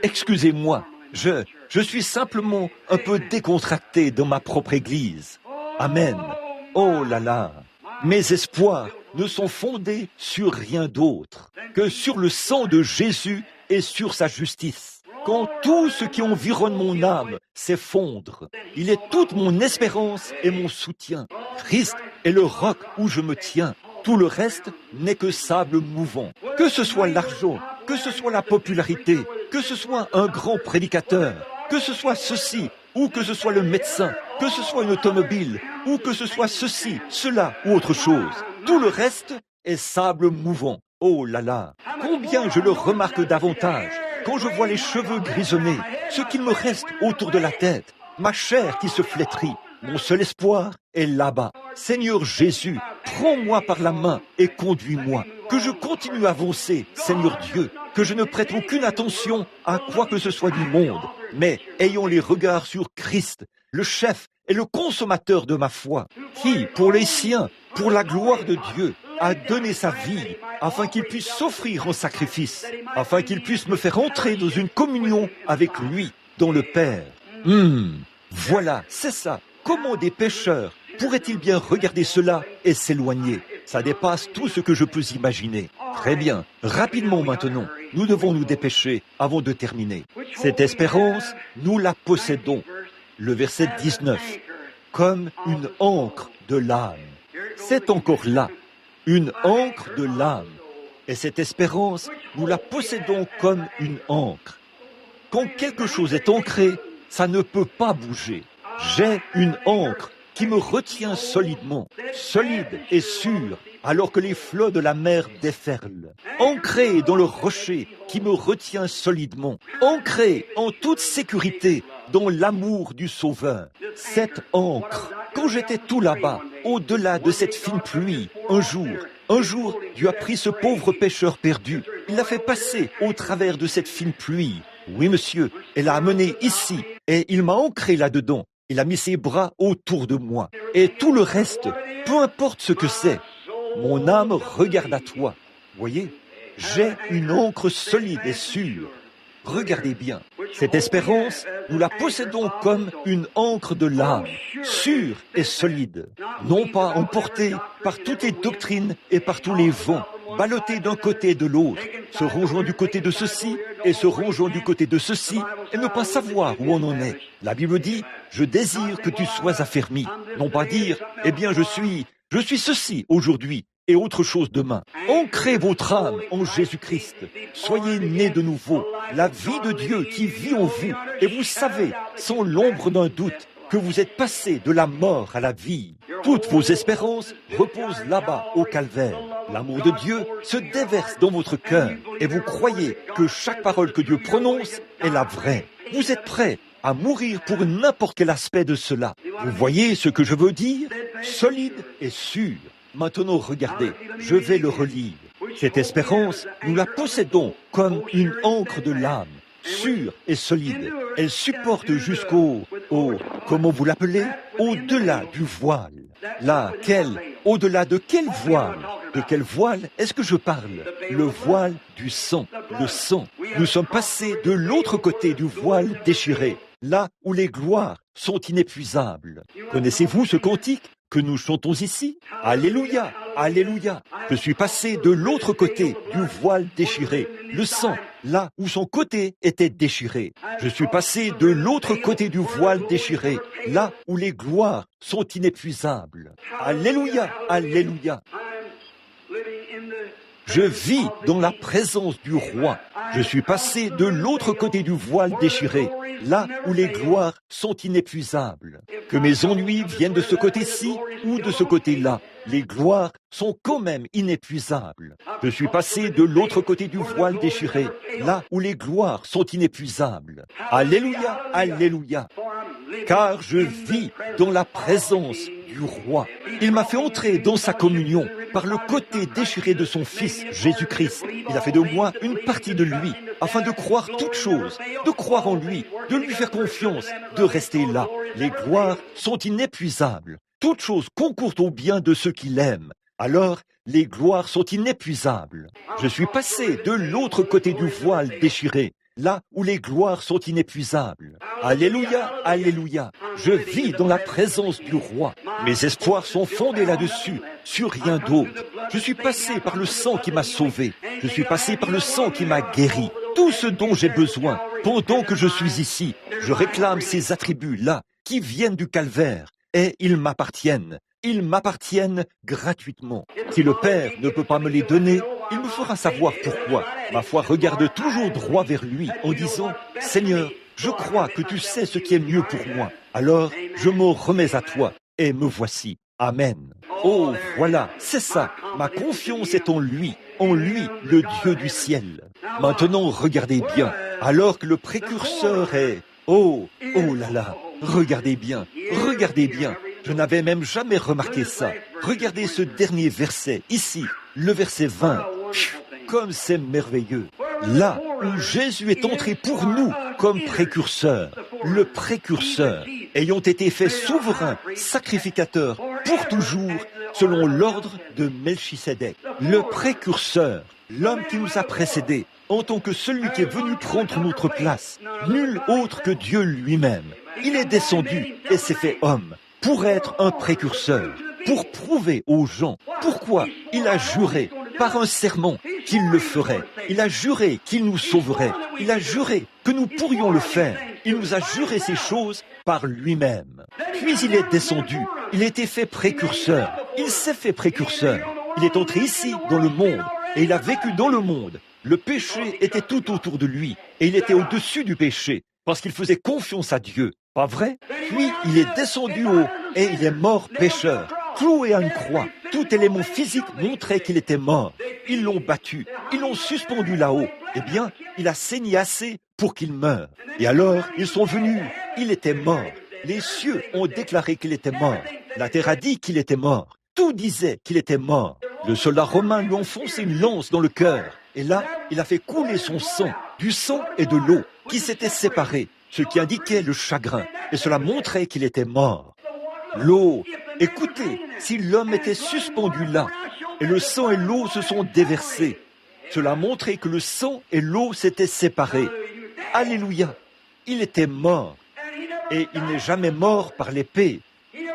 Excusez-moi, je suis simplement un peu décontracté dans ma propre église. Amen. Oh là là. Mes espoirs ne sont fondés sur rien d'autre que sur le sang de Jésus et sur sa justice. Quand tout ce qui environne mon âme s'effondre, il est toute mon espérance et mon soutien. Christ est le roc où je me tiens. Tout le reste n'est que sable mouvant. Que ce soit l'argent, que ce soit la popularité, que ce soit un grand prédicateur, que ce soit ceci, ou que ce soit le médecin, que ce soit une automobile, ou que ce soit ceci, cela ou autre chose. Tout le reste est sable mouvant. Oh là là, combien je le remarque davantage quand je vois les cheveux grisonnés, ce qu'il me reste autour de la tête, ma chair qui se flétrit. Mon seul espoir est là-bas. Seigneur Jésus, prends-moi par la main et conduis-moi. Que je continue à avancer, Seigneur Dieu, que je ne prête aucune attention à quoi que ce soit du monde, mais ayons les regards sur Christ, le chef et le consommateur de ma foi, qui, pour les siens, pour la gloire de Dieu, a donné sa vie, afin qu'il puisse s'offrir en sacrifice, afin qu'il puisse me faire entrer dans une communion avec lui, dans le Père. Voilà, c'est ça. Comment des pécheurs pourraient-ils bien regarder cela et s'éloigner? Ça dépasse tout ce que je peux imaginer. Très bien, rapidement maintenant, nous devons nous dépêcher avant de terminer. Cette espérance, nous la possédons. Le verset 19, comme une ancre de l'âme. C'est encore là, une ancre de l'âme. Et cette espérance, nous la possédons comme une ancre. Quand quelque chose est ancré, ça ne peut pas bouger. J'ai une ancre qui me retient solidement, solide et sûre, alors que les flots de la mer déferlent. Ancré dans le rocher qui me retient solidement. Ancré en toute sécurité dans l'amour du Sauveur. Cette ancre, quand j'étais tout là-bas, au-delà de cette fine pluie, un jour, Dieu a pris ce pauvre pécheur perdu. Il l'a fait passer au travers de cette fine pluie. Oui, monsieur, elle l'a amené ici et il m'a ancré là-dedans. Il a mis ses bras autour de moi. Et tout le reste, peu importe ce que c'est, mon âme regarde à toi. Voyez, j'ai une ancre solide et sûre. Regardez bien, cette espérance, nous la possédons comme une ancre de l'âme, sûre et solide, non pas emportée par toutes les doctrines et par tous les vents, ballottés d'un côté et de l'autre, se rangeant du côté de ceci et se rangeant du côté de ceci, et ne pas savoir où on en est. La Bible dit, je désire que tu sois affermi. Non pas dire, eh bien je suis ceci aujourd'hui et autre chose demain. Ancrez votre âme en Jésus-Christ. Soyez nés de nouveau, la vie de Dieu qui vit en vous, et vous savez, sans l'ombre d'un doute, que vous êtes passé de la mort à la vie. Toutes vos espérances reposent là-bas au calvaire. L'amour de Dieu se déverse dans votre cœur et vous croyez que chaque parole que Dieu prononce est la vraie. Vous êtes prêts à mourir pour n'importe quel aspect de cela. Vous voyez ce que je veux dire? Solide et sûr. Maintenant, regardez, je vais le relire. Cette espérance, nous la possédons comme une encre de l'âme, sûre et solide. Elle supporte comment vous l'appelez? Au-delà du voile. Au-delà de quel voile? De quel voile est-ce que je parle? Le voile du sang, le sang. Nous sommes passés de l'autre côté du voile déchiré, là où les gloires sont inépuisables. Connaissez-vous ce cantique que nous chantons ici? Alléluia, alléluia. Je suis passé de l'autre côté du voile déchiré, le sang, là où son côté était déchiré. Je suis passé de l'autre côté du voile déchiré, là où les gloires sont inépuisables. Alléluia, alléluia. Je vis dans la présence du roi. Je suis passé de l'autre côté du voile déchiré, là où les gloires sont inépuisables. Que mes ennuis viennent de ce côté-ci ou de ce côté-là, les gloires sont quand même inépuisables. Je suis passé de l'autre côté du voile déchiré, là où les gloires sont inépuisables. Alléluia, alléluia. Car je vis dans la présence du roi. Il m'a fait entrer dans sa communion par le côté déchiré de son Fils, Jésus-Christ. Il a fait de moi une partie de lui, afin de croire toutes choses, de croire en lui, de lui faire confiance, de rester là. Les gloires sont inépuisables. Toutes choses concourent au bien de ceux qui l'aiment. Alors, les gloires sont inépuisables. Je suis passé de l'autre côté du voile déchiré, là où les gloires sont inépuisables. Alléluia, alléluia. Je vis dans la présence du roi. Mes espoirs sont fondés là-dessus, sur rien d'autre. Je suis passé par le sang qui m'a sauvé. Je suis passé par le sang qui m'a guéri. Tout ce dont j'ai besoin, pendant que je suis ici, je réclame ces attributs-là qui viennent du calvaire, et ils m'appartiennent. Ils m'appartiennent gratuitement. Si le Père ne peut pas me les donner, il me fera savoir pourquoi. Ma foi regarde toujours droit vers lui en disant « Seigneur, je crois que tu sais ce qui est mieux pour moi. Alors, je m'en remets à toi et me voici. Amen. » Oh, voilà, c'est ça. Ma confiance est en lui, le Dieu du ciel. Maintenant, regardez bien. Alors que le précurseur est... Oh là là, regardez bien. Je n'avais même jamais remarqué ça. Regardez ce dernier verset, ici, le verset 20. Comme c'est merveilleux. Là où Jésus est entré pour nous comme précurseur, le précurseur, ayant été fait souverain, sacrificateur, pour toujours, selon l'ordre de Melchisédek. Le précurseur, l'homme qui nous a précédés, en tant que celui qui est venu prendre notre place, nul autre que Dieu lui-même. Il est descendu et s'est fait homme pour être un précurseur, pour prouver aux gens pourquoi il a juré par un serment qu'il le ferait. Il a juré qu'il nous sauverait. Il a juré que nous pourrions le faire. Il nous a juré ces choses par lui-même. Puis il est descendu. Il a été fait précurseur. Il s'est fait précurseur. Il est entré ici dans le monde et il a vécu dans le monde. Le péché était tout autour de lui et il était au-dessus du péché parce qu'il faisait confiance à Dieu. Pas vrai? Puis il est descendu haut et il est mort pécheur, cloué à une croix. Tout élément physique montrait qu'il était mort. Ils l'ont battu, ils l'ont suspendu là-haut. Eh bien, il a saigné assez pour qu'il meure. Et alors, ils sont venus, il était mort. Les cieux ont déclaré qu'il était mort. La terre a dit qu'il était mort. Tout disait qu'il était mort. Le soldat romain lui a enfoncé une lance dans le cœur. Et là, il a fait couler son sang, du sang et de l'eau, qui s'étaient séparés, ce qui indiquait le chagrin, et cela montrait qu'il était mort. L'eau, écoutez, si l'homme était suspendu là, et le sang et l'eau se sont déversés, cela montrait que le sang et l'eau s'étaient séparés. Alléluia, il était mort, et il n'est jamais mort par l'épée.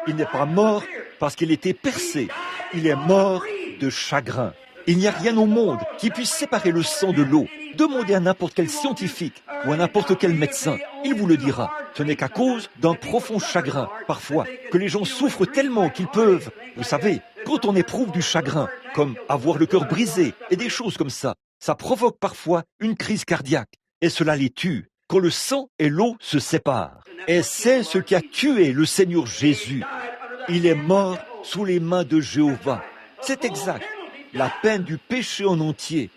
Il n'est pas mort parce qu'il était percé, il est mort de chagrin. Il n'y a rien au monde qui puisse séparer le sang de l'eau. Demandez à n'importe quel scientifique ou à n'importe quel médecin, il vous le dira. Ce n'est qu'à cause d'un profond chagrin, parfois, que les gens souffrent tellement qu'ils peuvent. Vous savez, quand on éprouve du chagrin, comme avoir le cœur brisé et des choses comme ça provoque parfois une crise cardiaque et cela les tue quand le sang et l'eau se séparent. Et c'est ce qui a tué le Seigneur Jésus. Il est mort sous les mains de Jéhovah. C'est exact. La peine du péché en entier,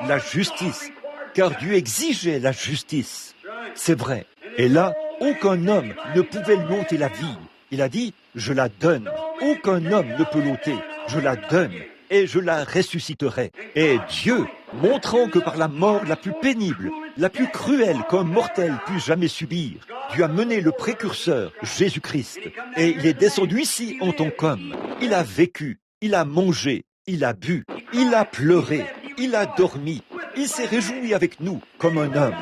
la justice, car Dieu exigeait la justice. C'est vrai. Et là, aucun homme ne pouvait lui ôter la vie. Il a dit, je la donne. Aucun homme ne peut l'ôter. Je la donne et je la ressusciterai. Et Dieu, montrant que par la mort la plus pénible, la plus cruelle qu'un mortel puisse jamais subir, Dieu a mené le précurseur, Jésus-Christ. Et il est descendu ici en tant qu'homme. Il a vécu, il a mangé, il a bu, il a pleuré, il a dormi. Il s'est réjoui avec nous comme un homme.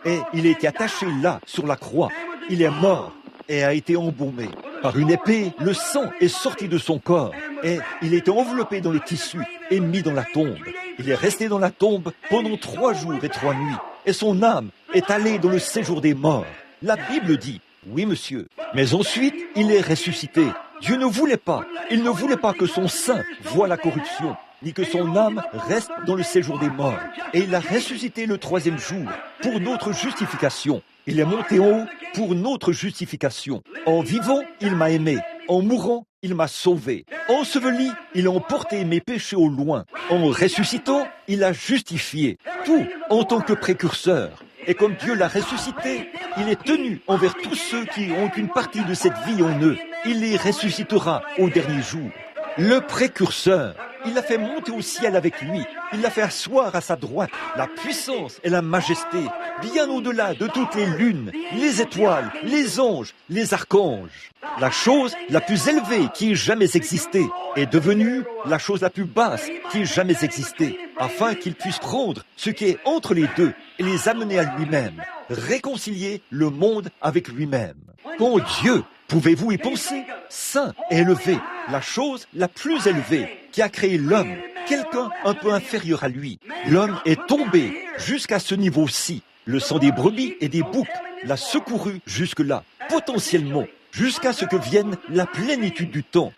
Et il était attaché là, sur la croix. Il est mort et a été embaumé. Par une épée, le sang est sorti de son corps et il était enveloppé dans le tissu et mis dans la tombe. Il est resté dans la tombe pendant 3 jours et 3 nuits et son âme est allée dans le séjour des morts. La Bible dit, oui monsieur, mais ensuite il est ressuscité. Dieu ne voulait pas, il ne voulait pas que son sein voie la corruption, ni que son âme reste dans le séjour des morts. Et il a ressuscité le 3e jour pour notre justification. Il est monté en haut pour notre justification. En vivant, il m'a aimé. En mourant, il m'a sauvé. Enseveli, il a emporté mes péchés au loin. En ressuscitant, il a justifié. Tout en tant que précurseur. Et comme Dieu l'a ressuscité, il est tenu envers tous ceux qui ont une partie de cette vie en eux. Il les ressuscitera au dernier jour. Le précurseur, il l'a fait monter au ciel avec lui. Il l'a fait asseoir à sa droite. La puissance et la majesté, bien au-delà de toutes les lunes, les étoiles, les anges, les archanges. La chose la plus élevée qui ait jamais existé est devenue la chose la plus basse qui ait jamais existé, afin qu'il puisse prendre ce qui est entre les deux et les amener à lui-même, réconcilier le monde avec lui-même. Quand Dieu, pouvez-vous y penser, saint et élevé, la chose la plus élevée qui a créé l'homme, quelqu'un un peu inférieur à lui. L'homme est tombé jusqu'à ce niveau-ci. Le sang des brebis et des boucs l'a secouru jusque-là, potentiellement, jusqu'à ce que vienne la plénitude du temps.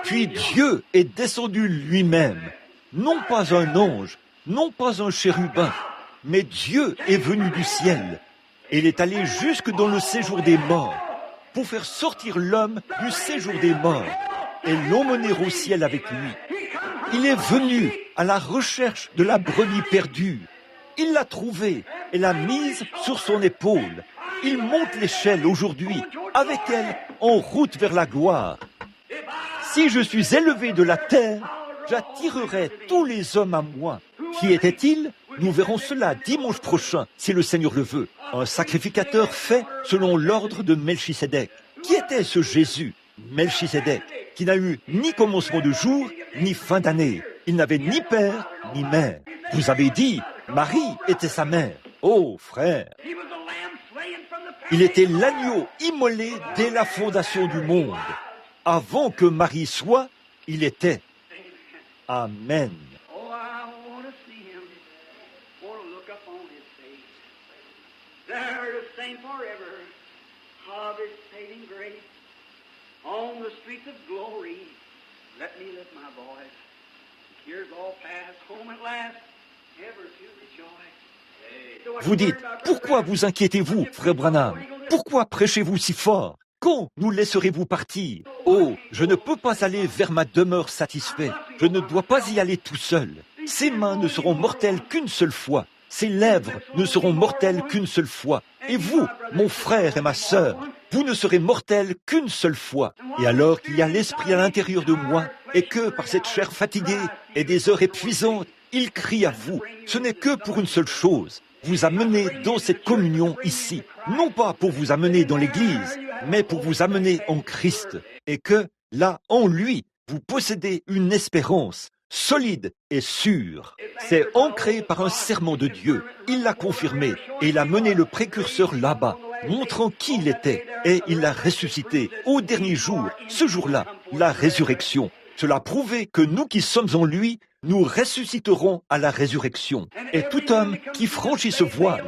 Puis Dieu est descendu lui-même, non pas un ange, non pas un chérubin, mais Dieu est venu du ciel. Et il est allé jusque dans le séjour des morts, pour faire sortir l'homme du séjour des morts et l'emmener au ciel avec lui. Il est venu à la recherche de la brebis perdue. Il l'a trouvée et l'a mise sur son épaule. Il monte l'échelle aujourd'hui, avec elle, en route vers la gloire. Si je suis élevé de la terre, j'attirerai tous les hommes à moi. Qui était-il? Nous verrons cela dimanche prochain, si le Seigneur le veut. Un sacrificateur fait selon l'ordre de Melchisédek. Qui était ce Jésus? Melchisédek, qui n'a eu ni commencement de jour, ni fin d'année. Il n'avait ni père, ni mère. Vous avez dit, Marie était sa mère. Oh, frère! Il était l'agneau immolé dès la fondation du monde. Avant que Marie soit, il était. Amen. On the streets of glory, let me lift my voice. Here's all past, home at last, ever to rejoice. Vous dites, pourquoi vous inquiétez-vous, frère Branham? Pourquoi prêchez-vous si fort? Quand nous laisserez-vous partir? Oh, je ne peux pas aller vers ma demeure satisfait. Je ne dois pas y aller tout seul. Ses mains ne seront mortelles qu'une seule fois. Ses lèvres ne seront mortelles qu'une seule fois. Et vous, mon frère et ma sœur, vous ne serez mortels qu'une seule fois. Et alors qu'il y a l'esprit à l'intérieur de moi, et que, par cette chair fatiguée et des heures épuisantes, il crie à vous, ce n'est que pour une seule chose, vous amener dans cette communion ici. Non pas pour vous amener dans l'église, mais pour vous amener en Christ. Et que, là, en lui, vous possédez une espérance solide et sûre. C'est ancré par un serment de Dieu. Il l'a confirmé et il a mené le précurseur là-bas, montrant qui il était, et il l'a ressuscité au dernier jour, ce jour-là, la résurrection. Cela prouvait que nous qui sommes en lui, nous ressusciterons à la résurrection. Et tout homme qui franchit ce voile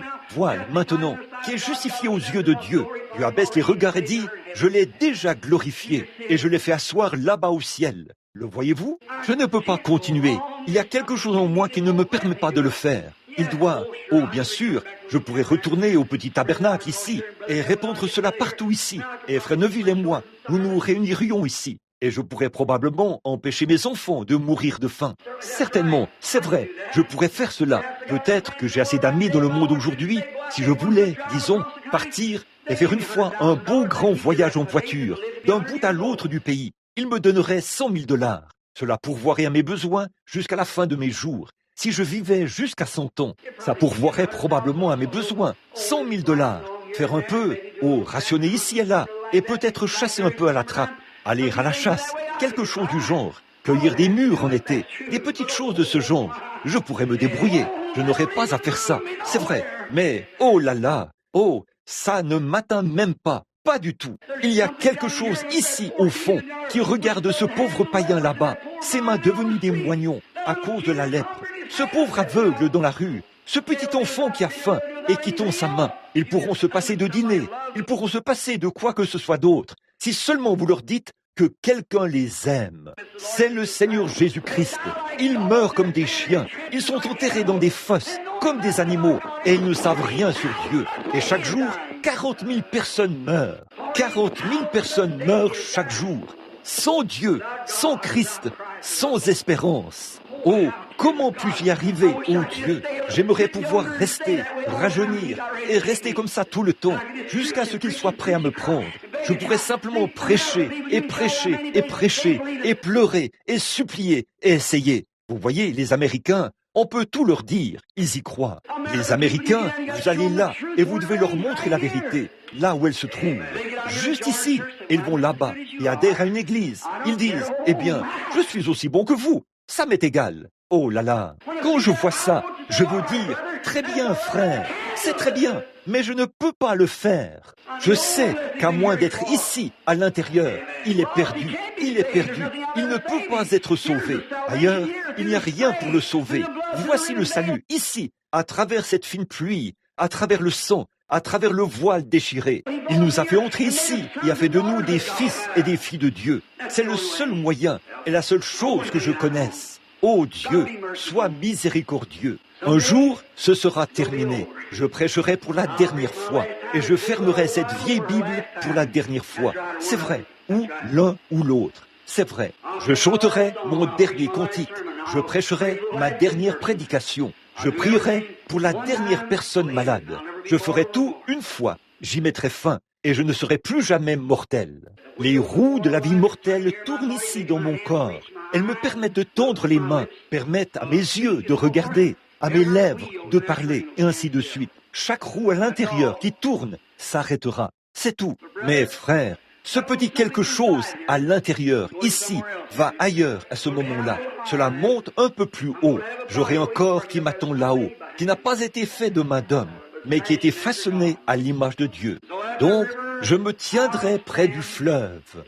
maintenant, qui est justifié aux yeux de Dieu, lui abaisse les regards et dit, je l'ai déjà glorifié et je l'ai fait asseoir là-bas au ciel. Le voyez-vous? Je ne peux pas continuer. Il y a quelque chose en moi qui ne me permet pas de le faire. Il doit, oh bien sûr, je pourrais retourner au petit tabernacle ici et répandre cela partout ici. Et Frère Neville et moi, nous nous réunirions ici. Et je pourrais probablement empêcher mes enfants de mourir de faim. Certainement, c'est vrai, je pourrais faire cela. Peut-être que j'ai assez d'amis dans le monde aujourd'hui, si je voulais, disons, partir et faire une fois un beau grand voyage en voiture, d'un bout à l'autre du pays. Il me donnerait 100 000 $. Cela pourvoirait à mes besoins jusqu'à la fin de mes jours. Si je vivais jusqu'à 100 ans, ça pourvoirait probablement à mes besoins. 100 000 $. Faire un peu, rationner ici et là, et peut-être chasser un peu à la trappe. Aller à la chasse, quelque chose du genre, cueillir des mûres en été, des petites choses de ce genre. Je pourrais me débrouiller, je n'aurais pas à faire ça, c'est vrai. Mais, oh là là, oh, ça ne m'atteint même pas, pas du tout. Il y a quelque chose ici, au fond, qui regarde ce pauvre païen là-bas, ses mains devenues des moignons à cause de la lèpre. Ce pauvre aveugle dans la rue, ce petit enfant qui a faim et qui tend sa main. Ils pourront se passer de dîner, ils pourront se passer de quoi que ce soit d'autre. Si seulement vous leur dites que quelqu'un les aime. C'est le Seigneur Jésus-Christ. Ils meurent comme des chiens. Ils sont enterrés dans des fosses, comme des animaux, et ils ne savent rien sur Dieu. Et chaque jour, 40 000 personnes meurent. 40 000 personnes meurent chaque jour. Sans Dieu, sans Christ, sans espérance. Oh, comment puis-je y arriver, oh Dieu? J'aimerais pouvoir rester, rajeunir, et rester comme ça tout le temps, jusqu'à ce qu'il soit prêt à me prendre. Je pourrais simplement prêcher, et prêcher, et prêcher, et pleurer, et supplier, et essayer. Vous voyez, les Américains, on peut tout leur dire, ils y croient. Les Américains, vous allez là, et vous devez leur montrer la vérité, là où elle se trouve. Juste ici, ils vont là-bas, et adhèrent à une église. Ils disent, eh bien, je suis aussi bon que vous. Ça m'est égal. Oh là là, quand je vois ça, je veux dire, très bien frère, c'est très bien, mais je ne peux pas le faire. Je sais qu'à moins d'être ici, à l'intérieur, il est perdu, il ne peut pas être sauvé. Ailleurs, il n'y a rien pour le sauver. Voici le salut, ici, à travers cette fine pluie, à travers le sang, à travers le voile déchiré. Il nous a fait entrer ici et a fait de nous des fils et des filles de Dieu. C'est le seul moyen et la seule chose que je connaisse. Ô Dieu, sois miséricordieux. Un jour, ce sera terminé. Je prêcherai pour la dernière fois et je fermerai cette vieille Bible pour la dernière fois. C'est vrai, ou l'un ou l'autre. C'est vrai. Je chanterai mon dernier cantique. Je prêcherai ma dernière prédication. Je prierai pour la dernière personne malade. Je ferai tout une fois. J'y mettrai fin et je ne serai plus jamais mortel. Les roues de la vie mortelle tournent ici dans mon corps. Elles me permettent de tendre les mains, permettent à mes yeux de regarder, à mes lèvres de parler, et ainsi de suite. Chaque roue à l'intérieur qui tourne s'arrêtera. C'est tout. Mais frère, ce petit quelque chose à l'intérieur, ici, va ailleurs à ce moment-là. Cela monte un peu plus haut. J'aurai un corps qui m'attend là-haut, qui n'a pas été fait de main d'homme, mais qui a été façonné à l'image de Dieu. Donc, je me tiendrai près du fleuve.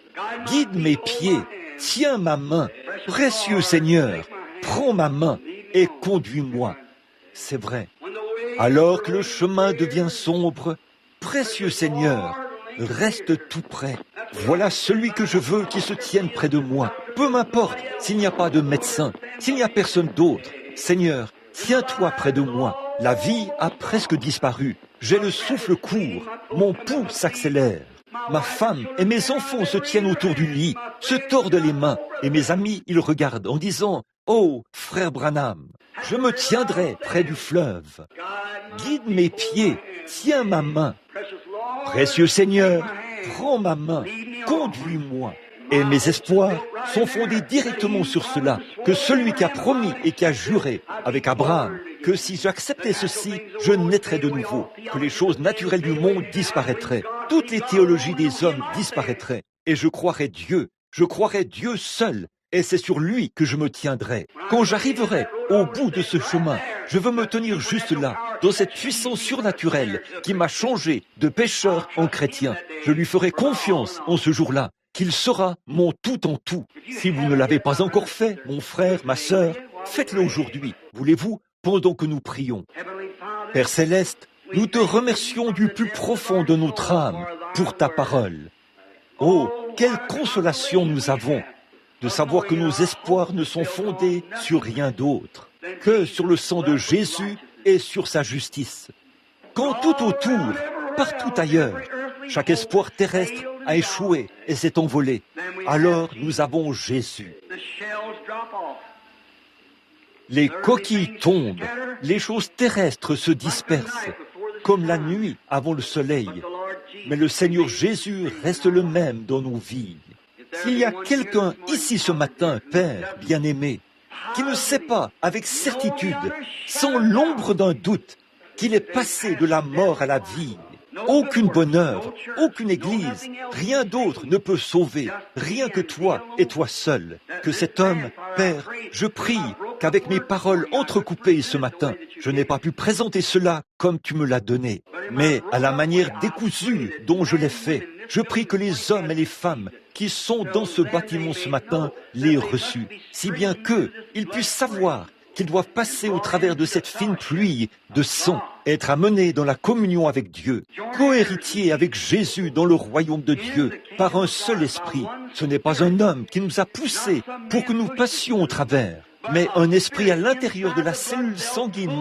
Guide mes pieds, tiens ma main. Précieux Seigneur, prends ma main et conduis-moi. C'est vrai. Alors que le chemin devient sombre, précieux Seigneur, reste tout près. Voilà celui que je veux qui se tienne près de moi. Peu m'importe s'il n'y a pas de médecin, s'il n'y a personne d'autre. Seigneur, tiens-toi près de moi. La vie a presque disparu. J'ai le souffle court. Mon pouls s'accélère. Ma femme et mes enfants se tiennent autour du lit, se tordent les mains, et mes amis, ils regardent en disant « Oh, frère Branham, je me tiendrai près du fleuve. Guide mes pieds, tiens ma main. Précieux Seigneur, prends ma main, conduis-moi. » Et mes espoirs sont fondés directement sur cela, que celui qui a promis et qui a juré avec Abraham, que si j'acceptais ceci, je naîtrais de nouveau, que les choses naturelles du monde disparaîtraient, toutes les théologies des hommes disparaîtraient, et je croirais Dieu seul, et c'est sur lui que je me tiendrai. Quand j'arriverai au bout de ce chemin, je veux me tenir juste là, dans cette puissance surnaturelle qui m'a changé de pécheur en chrétien. Je lui ferai confiance en ce jour-là, qu'il sera mon tout en tout. Si vous ne l'avez pas encore fait, mon frère, ma sœur, faites-le aujourd'hui. Voulez-vous, pendant que nous prions. Père Céleste, nous te remercions du plus profond de notre âme pour ta parole. Oh, quelle consolation nous avons de savoir que nos espoirs ne sont fondés sur rien d'autre que sur le sang de Jésus et sur sa justice. Quand tout autour, partout ailleurs, chaque espoir terrestre a échoué et s'est envolé, alors nous avons Jésus. Les coquilles tombent, les choses terrestres se dispersent, comme la nuit avant le soleil. Mais le Seigneur Jésus reste le même dans nos vies. S'il y a quelqu'un ici ce matin, Père bien-aimé, qui ne sait pas avec certitude, sans l'ombre d'un doute, qu'il est passé de la mort à la vie, aucune bonne œuvre, aucune église, rien d'autre ne peut sauver, rien que toi et toi seul. Que cet homme, Père, je prie qu'avec mes paroles entrecoupées ce matin, je n'ai pas pu présenter cela comme tu me l'as donné, mais à la manière décousue dont je l'ai fait. Je prie que les hommes et les femmes qui sont dans ce bâtiment ce matin l'aient reçu, si bien qu'ils puissent savoir qu'ils doivent passer au travers de cette fine pluie de sang, être amenés dans la communion avec Dieu, co-héritiers avec Jésus dans le royaume de Dieu, par un seul esprit. Ce n'est pas un homme qui nous a poussés pour que nous passions au travers, mais un esprit à l'intérieur de la cellule sanguine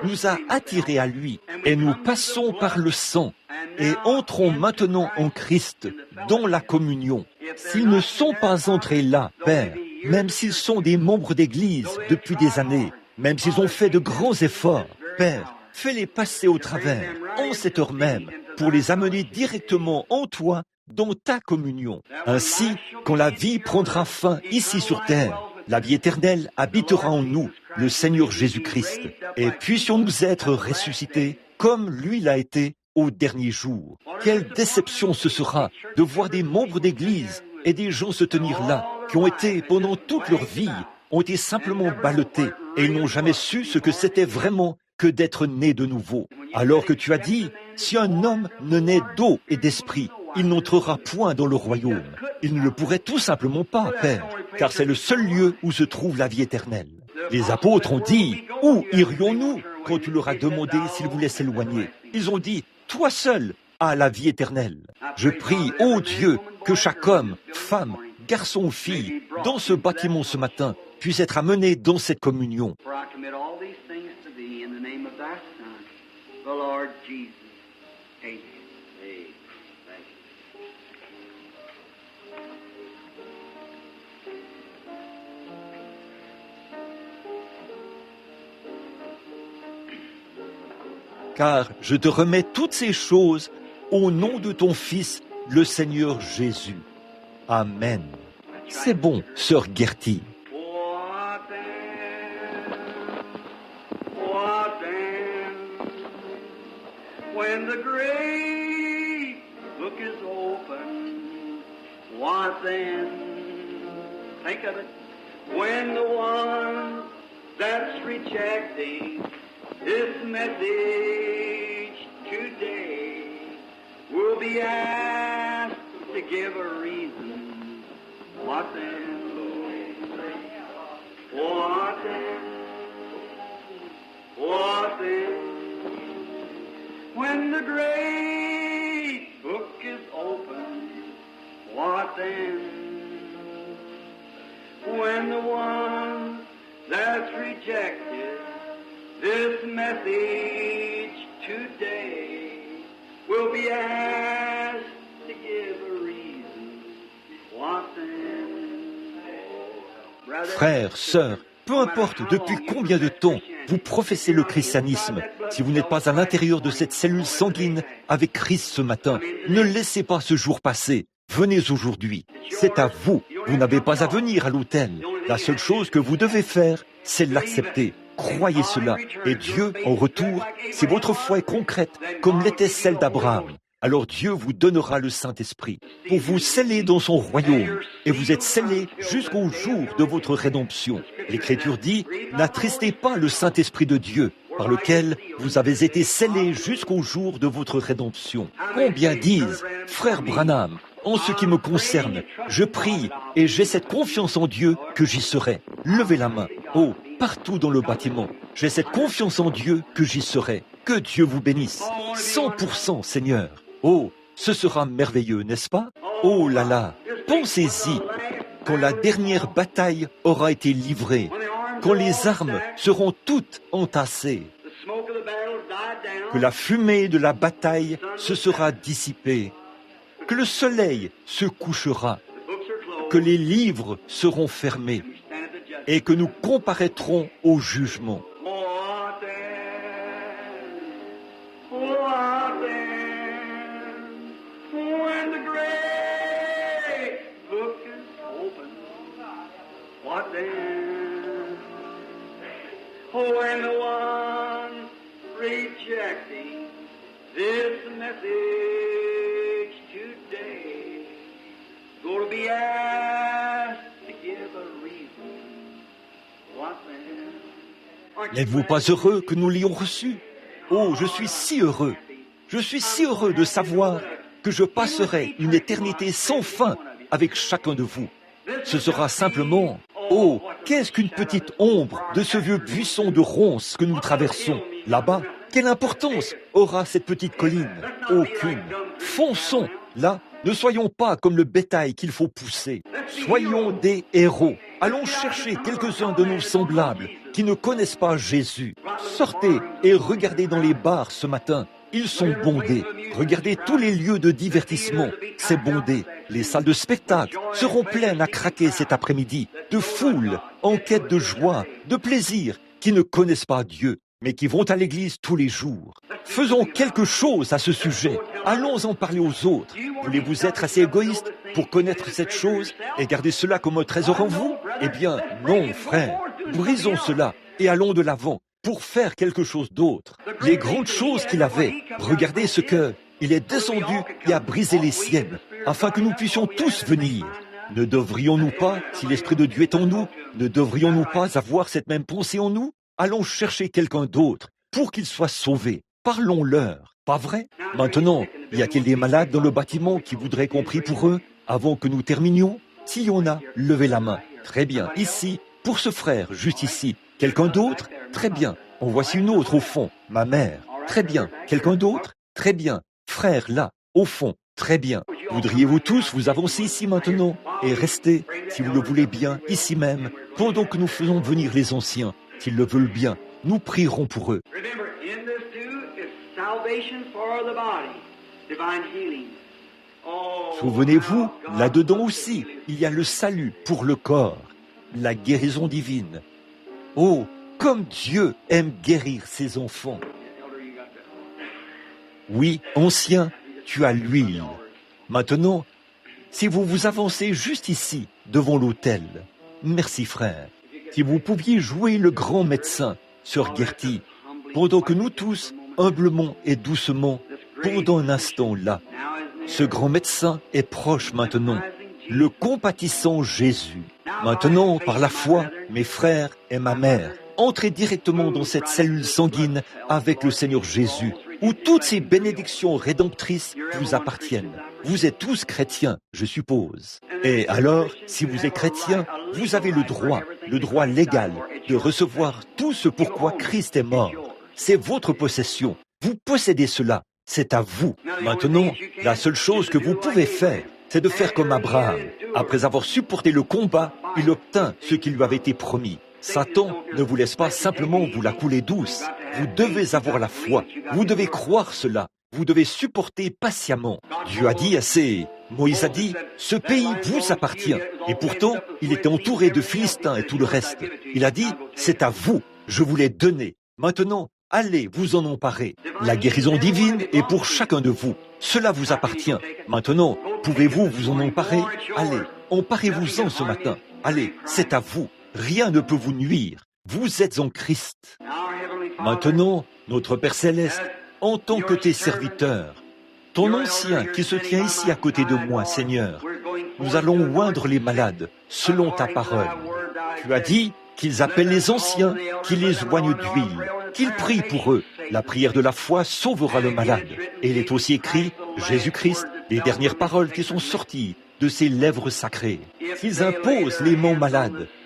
nous a attirés à lui, et nous passons par le sang, et entrons maintenant en Christ, dans la communion. S'ils ne sont pas entrés là, Père, même s'ils sont des membres d'Église depuis des années, même s'ils ont fait de grands efforts, Père, fais-les passer au travers, en cette heure même, pour les amener directement en toi, dans ta communion. Ainsi, quand la vie prendra fin ici sur terre, la vie éternelle habitera en nous, le Seigneur Jésus-Christ, et puissions-nous être ressuscités comme lui l'a été au dernier jour. Quelle déception ce sera de voir des membres d'Église et des gens se tenir là, qui ont été, pendant toute leur vie, ont été simplement ballottés, et ils n'ont jamais su ce que c'était vraiment que d'être nés de nouveau. Alors que tu as dit, si un homme ne naît d'eau et d'esprit, il n'entrera point dans le royaume. Il ne le pourrait tout simplement pas, Père, car c'est le seul lieu où se trouve la vie éternelle. Les apôtres ont dit, où irions-nous quand tu leur as demandé s'ils voulaient s'éloigner? Ils ont dit, toi seul as la vie éternelle. Je prie, ô Dieu, que chaque homme, femme, garçon ou fille, dans ce bâtiment ce matin, puisse être amené dans cette communion. Car je te remets toutes ces choses au nom de ton Fils, le Seigneur Jésus. Amen. C'est bon, sœur Gertie. When the great book is open, what then? Think of it. When the one that's rejecting this message today will be asked to give a reason. What then? What then? What then? When the great book is open, what then? When the one that's rejected this message today will be asked to give a reason, what then? Frères, sœurs, peu importe depuis combien de temps vous professez le christianisme, si vous n'êtes pas à l'intérieur de cette cellule sanguine avec Christ ce matin, ne laissez pas ce jour passer. Venez aujourd'hui. C'est à vous. Vous n'avez pas à venir à l'autel. La seule chose que vous devez faire, c'est l'accepter. Croyez cela. Et Dieu, en retour, si votre foi est concrète, comme l'était celle d'Abraham, alors Dieu vous donnera le Saint-Esprit pour vous sceller dans son royaume. Et vous êtes scellés jusqu'au jour de votre rédemption. L'Écriture dit, n'attristez pas le Saint-Esprit de Dieu, par lequel vous avez été scellés jusqu'au jour de votre rédemption. Combien disent, frère Branham, En ce qui me concerne, je prie et j'ai cette confiance en Dieu que j'y serai. Levez la main. Oh, partout dans le bâtiment, j'ai cette confiance en Dieu que j'y serai. Que Dieu vous bénisse. 100%, Seigneur. Oh, ce sera merveilleux, n'est-ce pas? Oh là là, pensez-y. Quand la dernière bataille aura été livrée, quand les armes seront toutes entassées, que la fumée de la bataille se sera dissipée, que le soleil se couchera, que les livres seront fermés et que nous comparaîtrons au jugement. When the one rejecting this message today going to be asked to give a reason. What then? N'êtes-vous pas heureux que nous l'ayons reçu? Oh, je suis si heureux. Je suis si heureux de savoir que je passerai une éternité sans fin avec chacun de vous. Ce sera simplement... Oh, qu'est-ce qu'une petite ombre de ce vieux buisson de ronces que nous traversons là-bas? Quelle importance aura cette petite colline? Aucune. Fonçons. Là, ne soyons pas comme le bétail qu'il faut pousser. Soyons des héros. Allons chercher quelques-uns de nos semblables qui ne connaissent pas Jésus. Sortez et regardez dans les bars ce matin. Ils sont bondés. Regardez tous les lieux de divertissement. C'est bondé. Les salles de spectacle seront pleines à craquer cet après-midi de foules en quête de joie, de plaisir, qui ne connaissent pas Dieu, mais qui vont à l'église tous les jours. Faisons quelque chose à ce sujet. Allons en parler aux autres. Voulez-vous être assez égoïste pour connaître cette chose et garder cela comme un trésor en vous? Eh bien, non, frère. Brisons cela et allons de l'avant pour faire quelque chose d'autre. Les grandes choses qu'il avait, regardez ce que il est descendu et a brisé les siennes, afin que nous puissions tous venir. Ne devrions-nous pas, si l'Esprit de Dieu est en nous, ne devrions-nous pas avoir cette même pensée en nous? Allons chercher quelqu'un d'autre pour qu'il soit sauvé. Parlons-leur, pas vrai? Maintenant, y a-t-il des malades dans le bâtiment qui voudraient qu'on prie pour eux avant que nous terminions? S'il y en a, levez la main. Très bien, ici, pour ce frère, juste ici. Quelqu'un d'autre? Très bien. En voici une autre au fond, ma mère. Très bien. Quelqu'un d'autre? Très bien. Frère, là, au fond. Très bien. Voudriez-vous tous vous avancer ici maintenant et rester, si vous le voulez bien, ici même, pendant que nous faisons venir les anciens, s'ils le veulent bien. Nous prierons pour eux. Souvenez-vous, là-dedans aussi, il y a le salut pour le corps, la guérison divine. Oh, comme Dieu aime guérir ses enfants. Oui, ancien, tu as l'huile. Maintenant, si vous vous avancez juste ici, devant l'autel, merci frère. Si vous pouviez jouer le grand médecin, sœur Gertie, pendant que nous tous, humblement et doucement, pendant un instant là, ce grand médecin est proche maintenant, le compatissant Jésus. Maintenant, par la foi, mes frères et ma mère, entrez directement dans cette cellule sanguine avec le Seigneur Jésus, où toutes ces bénédictions rédemptrices vous appartiennent. Vous êtes tous chrétiens, je suppose. Et alors, si vous êtes chrétien, vous avez le droit légal, de recevoir tout ce pourquoi Christ est mort. C'est votre possession. Vous possédez cela. C'est à vous. Maintenant, la seule chose que vous pouvez faire, c'est de faire comme Abraham. Après avoir supporté le combat, il obtint ce qui lui avait été promis. Satan ne vous laisse pas simplement vous la couler douce. Vous devez avoir la foi. Vous devez croire cela. Vous devez supporter patiemment. Dieu a dit assez. Moïse a dit, ce pays vous appartient. Et pourtant, il était entouré de Philistins et tout le reste. Il a dit, c'est à vous. Je vous l'ai donné. Maintenant, allez vous en emparer. La guérison divine est pour chacun de vous. Cela vous appartient. Maintenant, pouvez-vous vous en emparer? Allez, emparez-vous-en ce matin. Allez, c'est à vous. Rien ne peut vous nuire. Vous êtes en Christ. Maintenant, notre Père Céleste, en tant que tes serviteurs, ton ancien qui se tient ici à côté de moi, Seigneur, nous allons oindre les malades selon ta parole. Tu as dit qu'ils appellent les anciens, qu'ils les oignent d'huile, qu'ils prient pour eux. La prière de la foi sauvera le malade. Et il est aussi écrit, Jésus-Christ, les dernières paroles qui sont sorties de ses lèvres sacrées. S'ils imposent les mains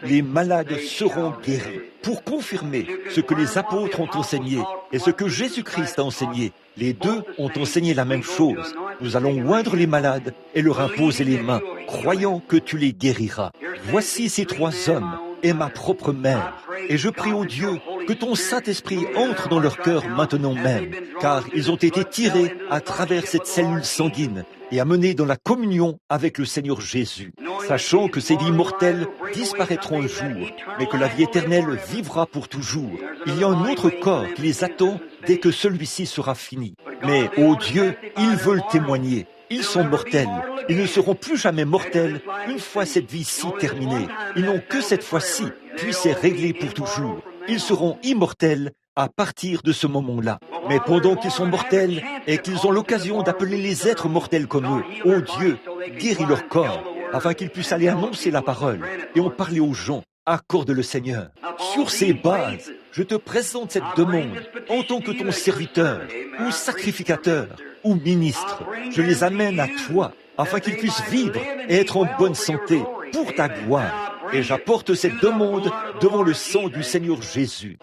les malades seront guéris. Pour confirmer ce que les apôtres ont enseigné et ce que Jésus-Christ a enseigné, les deux ont enseigné la même chose. Nous allons oindre les malades et leur imposer les mains, croyant que tu les guériras. Voici ces 3 hommes et ma propre mère. Et je prie au Dieu que ton Saint-Esprit entre dans leur cœur maintenant même, car ils ont été tirés à travers cette cellule sanguine et amenés dans la communion avec le Seigneur Jésus, sachant que ces vies mortelles disparaîtront un jour, mais que la vie éternelle vivra pour toujours. Il y a un autre corps qui les attend dès que celui-ci sera fini. Mais, ô Dieu, ils veulent témoigner. Ils sont mortels. Ils ne seront plus jamais mortels une fois cette vie-ci terminée. Ils n'ont que cette fois-ci, puis c'est réglé pour toujours. Ils seront immortels à partir de ce moment-là. Mais pendant qu'ils sont mortels et qu'ils ont l'occasion d'appeler les êtres mortels comme eux, ô Dieu, guéris leur corps, afin qu'ils puissent aller annoncer la parole et en parler aux gens. Accorde le Seigneur. Sur ces bases, je te présente cette demande en tant que ton serviteur, ou sacrificateur, ou ministre. Je les amène à toi, afin qu'ils puissent vivre et être en bonne santé pour ta gloire. Et j'apporte cette demande devant le sang du Seigneur Jésus.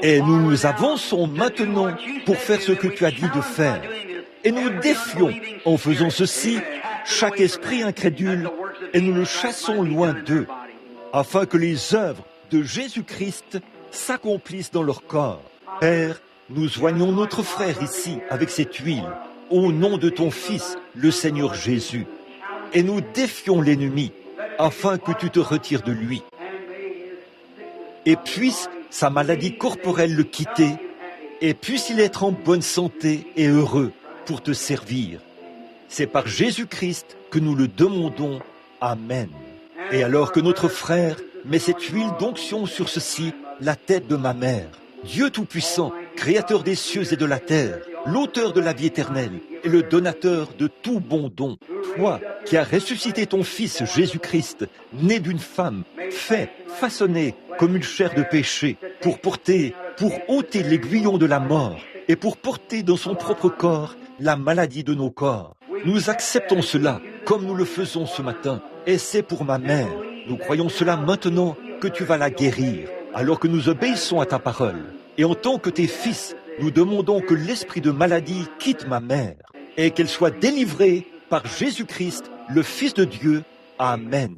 Et nous nous avançons maintenant pour faire ce que tu as dit de faire. Et nous défions, en faisant ceci, chaque esprit incrédule, et nous le chassons loin d'eux, afin que les œuvres de Jésus-Christ s'accomplissent dans leur corps. Père, nous joignons notre frère ici avec cette huile, au nom de ton Fils, le Seigneur Jésus, et nous défions l'ennemi, afin que tu te retires de lui. Et puisse sa maladie corporelle le quitter, et puisse-il être en bonne santé et heureux pour te servir. C'est par Jésus-Christ que nous le demandons. Amen. Et alors que notre frère met cette huile d'onction sur ceci, la tête de ma mère, Dieu Tout-Puissant, Créateur des cieux et de la terre, l'auteur de la vie éternelle et le donateur de tout bon don, toi qui as ressuscité ton Fils Jésus-Christ, né d'une femme, fait, façonné comme une chair de péché, pour ôter l'aiguillon de la mort et pour porter dans son propre corps la maladie de nos corps. Nous acceptons cela comme nous le faisons ce matin, et c'est pour ma mère. Nous croyons cela maintenant que tu vas la guérir, alors que nous obéissons à ta parole. Et en tant que tes fils, nous demandons que l'esprit de maladie quitte ma mère et qu'elle soit délivrée par Jésus-Christ, le Fils de Dieu. Amen.